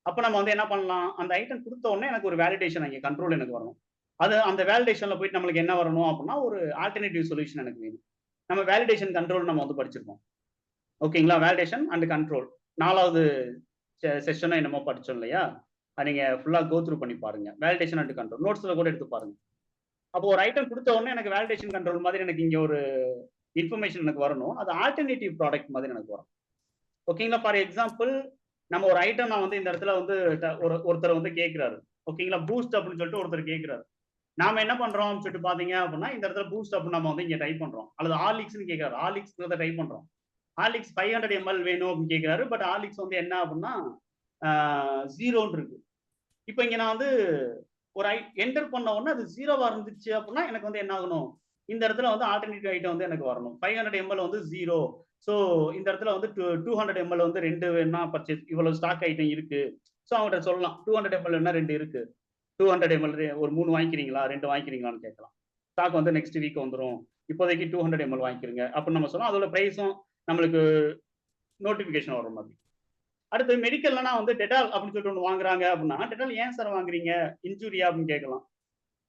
அப்ப நம்ம வந்து என்ன பண்ணலாம்? அந்த ஐட்டம் குடுத்த உடனே எனக்கு ஒரு வேலிடேஷன் அங்கே கண்ட்ரோல் எனக்கு வரணும். அது அந்த வேலிடேஷன்ல போயிட்டு நம்மளுக்கு என்ன வரணும் அப்படின்னா, ஒரு ஆல்டர்னேட்டிவ் சொல்யூஷன் எனக்கு வேணும். நம்ம வேலிடேஷன் கண்ட்ரோல் நம்ம வந்து படிச்சிருக்கோம். ஓகேங்களா? வேலிடேஷன் அண்ட் கண்ட்ரோல் 4வது செஷனோ என்னமோ படிச்சோம் இல்லையா? அத நீங்க ஃபுல்லா கோ த்ரூ பண்ணி பாருங்க. வேலிடேஷன் அண்ட் கண்ட்ரோல் நோட்ஸ்ல கூட எடுத்து பாருங்க. அப்போ ஒரு ஐட்டம் குடுத்த உடனே எனக்கு வேலிடேஷன் கண்ட்ரோல் மாதிரி எனக்கு இங்க ஒரு இன்ஃபர்மேஷன் எனக்கு வரணும். அது ஆல்டர்னேட்டிவ் ப்ராடக்ட் மாதிரி எனக்கு வரும். ஓகேங்களா? ஃபார் எக்ஸாம்பிள் நம்ம ஒரு ஐட்டம் நான் வந்து இந்த இடத்துல வந்து ஒருத்தர் வந்து கேட்கிறாரு. ஓகேங்களா? பூஸ்ட் அப்படின்னு சொல்லிட்டு ஒருத்தர் கேட்கிறாரு. நாம என்ன பண்றோம் சொல்லிட்டு பாத்தீங்க அப்படின்னா இந்த இடத்துல பூஸ்ட் அப்படின்னு நம்ம வந்து இங்க டைப் பண்றோம். அல்லது ஹார்லிக்ஸ்னு கேட்கிறாரு. ஹார்லிக்ஸ்ங்கிறத டைப் பண்றோம். ஹார்லிக்ஸ் 500 ml வேணும் அப்படின்னு கேட்கிறாரு. பட் ஹார்லிக்ஸ் வந்து என்ன அப்படின்னா 0ன்னு இருக்கு. இப்ப இங்க நான் வந்து ஒரு என்டர் பண்ண உடனே அது 0வா இருந்துச்சு அப்படின்னா எனக்கு வந்து என்ன ஆகணும்? இந்த இடத்துல வந்து ஆல்டர்னேட்டிவ் ஐட்டம் வந்து எனக்கு வரணும். 500 ml வந்து 0. ஸோ இந்த இடத்துல வந்து 200 ml வந்து 2 வேணா பர்ச்சேஸ் இவ்வளவு ஸ்டாக் ஐட்டம் இருக்கு. ஸோ அவங்ககிட்ட சொல்லலாம் 200 ml வேணா 2 இருக்கு. 200 ml ஒரு 3 வாங்கிக்கிறீங்களா? 2 வாங்கிக்கிறீங்களான்னு கேட்கலாம். ஸ்டாக் வந்து நெக்ஸ்ட் வீக் வந்துரும். இப்போதைக்கு 200 ml வாங்கிக்கிறீங்க. அப்படின்னு நம்ம சொன்னோம். அதோட பிரைஸும் நம்மளுக்கு நோட்டிபிகேஷன் வர மாதிரி. அடுத்து மெடிக்கல்னா வந்து டெட்டால் அப்படின்னு சொல்லிட்டு ஒன்று வாங்குறாங்க அப்படின்னா, டெட்டால் ஏன் சார் வாங்குறீங்க? இன்ஜூரியா அப்படின்னு கேட்கலாம்.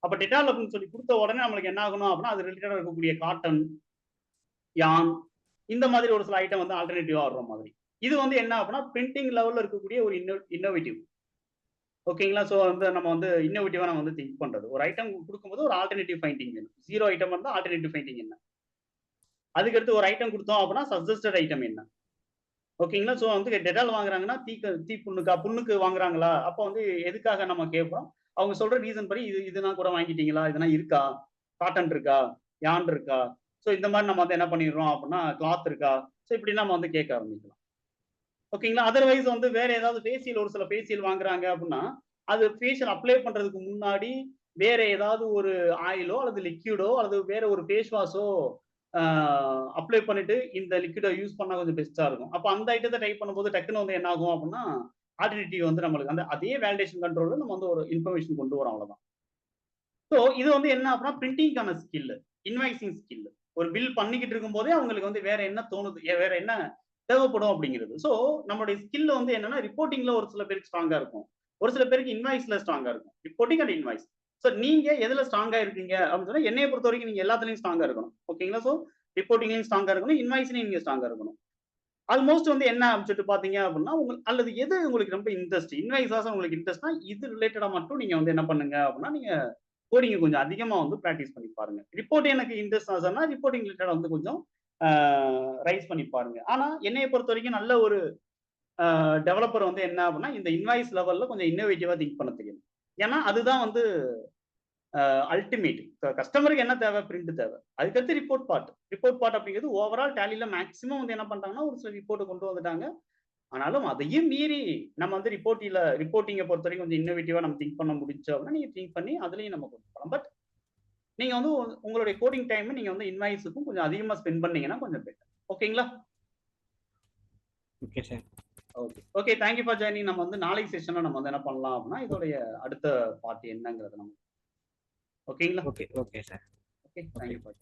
அப்ப டெட்டால் அப்படின்னு சொல்லி கொடுத்த உடனே நம்மளுக்கு என்ன ஆகணும் அப்படின்னா, அது ரிலேட்டடா இருக்கக்கூடிய காட்டன், யான் இந்த மாதிரி ஒரு சில ஐட்டம் வந்து ஆல்டர்னேட்டிவா வர்ற மாதிரி. இது வந்து என்ன அப்படின்னா, பிரிண்டிங் லெவல்ல இருக்கக்கூடிய ஒரு இன்னோவேட்டிவ். ஓகேங்களா? ஸோ வந்து நம்ம வந்து இன்னோவேட்டிவா நம்ம வந்து திங்க் பண்றது. ஒரு ஐட்டம் குடுக்கும்போது ஒரு ஆல்டர்னேட்டிவ் ஃபைண்டிங் வேணும். 0 ஐட்டம் இருந்தா ஆல்டர்னேட்டிவ் ஃபைண்டிங் என்ன? அதுக்கடுத்து ஒரு ஐட்டம் குடுத்தோம் அப்படின்னா, சஜஸ்டட் ஐட்டம் என்ன? ஓகேங்களா? ஸோ வந்து டெட்டால் வாங்குறாங்கன்னா, தீ புண்ணுக்கா? புண்ணுக்கு வாங்குறாங்களா? அப்ப வந்து எதுக்காக நம்ம கேட்போம்? அவங்க சொல்ற ரீசன் படி இதெல்லாம் கூட வாங்கிட்டீங்களா? இதெல்லாம் இருக்கா? காட்டன் இருக்கா? யான் இருக்கா? ஸோ இந்த மாரி நம்ம வந்து என்ன பண்ணிடுறோம் அப்படின்னா, கிளாத் இருக்கா? ஸோ இப்படி நம்ம வந்து கேட்க ஆரம்பிக்கலாம். ஓகேங்களா? அதர்வைஸ் வந்து வேற ஏதாவது ஃபேஷியல் ஒரு சில ஃபேஷியல் வாங்குறாங்க அப்படின்னா, அது ஃபேஷியல் அப்ளை பண்றதுக்கு முன்னாடி வேற ஏதாவது ஒரு ஆயிலோ அல்லது லிக்விடோ அல்லது வேற ஒரு ஃபேஸ் வாஷோ அப்ளை பண்ணிட்டு இந்த லிக்விட யூஸ் பண்ணா கொஞ்சம் பெஸ்ட்டா இருக்கும். அப்ப அந்த ஐட்டத்த டைப் பண்ணும்போது டக்குனு வந்து என்ன ஆகும் அப்படின்னா, ஆல்டர்னேட்டிவ் வந்து நம்மளுக்கு அந்த அதே வேலிடேஷன் கண்ட்ரோல்ல நம்ம வந்து ஒரு இன்ஃபர்மேஷன் கொண்டு வரோம் அவ்வளவுதான். ஸோ இது வந்து என்ன அப்படின்னா பிரிண்டிங்கான ஸ்கில், இன்வாய்சிங் ஸ்கில். ஒரு பில் பண்ணிக்கிட்டு இருக்கும்போதே அவங்களுக்கு வந்து வேற என்ன தோணுது, வேற என்ன தேவைப்படும் அப்படிங்கிறது. ஸோ நம்மளுடைய ஸ்கில் வந்து என்னன்னா ரிப்போர்ட்டிங்ல ஒரு சில பேருக்கு ஸ்ட்ராங்கா இருக்கும். ஒரு சில பேருக்கு இன்வாய்ஸ்ல ஸ்ட்ராங்கா இருக்கும். Reporting and invoice. ஸோ நீங்க எதுல ஸ்ட்ராங்கா இருக்கீங்க அப்படின்னு சொன்னா என்னைய பொறுத்த வரைக்கும் நீங்க எல்லாத்துலயும் ஸ்ட்ராங்கா இருக்கணும். ஓகேங்களா? ஸோ ரிப்போர்ட்டிங்லயும் ஸ்ட்ராங்கா இருக்கணும், இன்வாய்ஸ்லயும் நீங்க ஸ்ட்ராங்கா இருக்கணும். ஆல்மோஸ்ட் வந்து என்ன அப்படின்னு சொல்லிட்டு பாத்தீங்க அப்படின்னா, அல்லது எது உங்களுக்கு ரொம்ப இன்ட்ரெஸ்ட், இன்வாய்ஸாஸ் உங்களுக்கு இன்ட்ரெஸ்ட்னா இது ரிலேட்டடா மட்டும் நீங்க வந்து என்ன பண்ணுங்க அப்படின்னா, நீங்க கோடிங்க கொஞ்சம் அதிகமா வந்து பிராக்டிஸ் பண்ணி பாருங்க. ரிப்போர்ட் எனக்கு இன்ட்ரெஸ்ட் ஆகுதுன்னா, ரிப்போர்ட்டிங் ரிலேட்டடா வந்து கொஞ்சம் ரைஸ் பண்ணி பாருங்க. ஆனா என்னைய பொறுத்தவரைக்கும் நல்ல ஒரு டெவலப்பர் வந்து என்ன அப்படின்னா, இந்த இன்வாய்ஸ் லெவல்ல கொஞ்சம் இன்னோவேட்டிவா திங்க் பண்ண தெரியணும். ஏன்னா அதுதான் வந்து அல்டிமேட். கஸ்டமருக்கு என்ன தேவை? பிரிண்ட் தேவை. அதுக்கடுத்து ரிப்போர்ட் பார்ட். ரிப்போர்ட் பார்ட் அப்படிங்கிறது ஓவரால் டேலில மேக்ஸிமம் வந்து என்ன பண்றாங்கன்னா, ஒரு சில ரிப்போர்ட் கொண்டு வந்துட்டாங்க. ஆனாலும் அதையும் மீறி நம்ம வந்து ரிப்போர்ட்டிங்க பொறுத்தவரைக்கும் கொஞ்சம் இன்னோவேட்டிவா நம்ம திங்க் பண்ண முடிஞ்சோம் அப்படின்னா, நீங்க திங்க் பண்ணி அதுலயும் நம்ம கொண்டு போலாம். பட் நீங்க வந்து உங்களுடைய கோடிங் டைம் நீங்க வந்து இன்வாய்ஸுக்கும் கொஞ்சம் அதிகமா ஸ்பெண்ட் பண்ணீங்கன்னா கொஞ்சம் பெட்டர். ஓகேங்களா? Okay sir. Okay. Okay. Thank you for joining. நம்ம வந்து நாளைக்கு செஷன்ல நம்ம வந்து என்ன பண்ணலாம் அப்படின்னா, இதோடைய அடுத்த பார்ட் என்னங்கிறத நம்ம ஓகேங்களா? Okay, okay sir. Okay. Thank okay. You for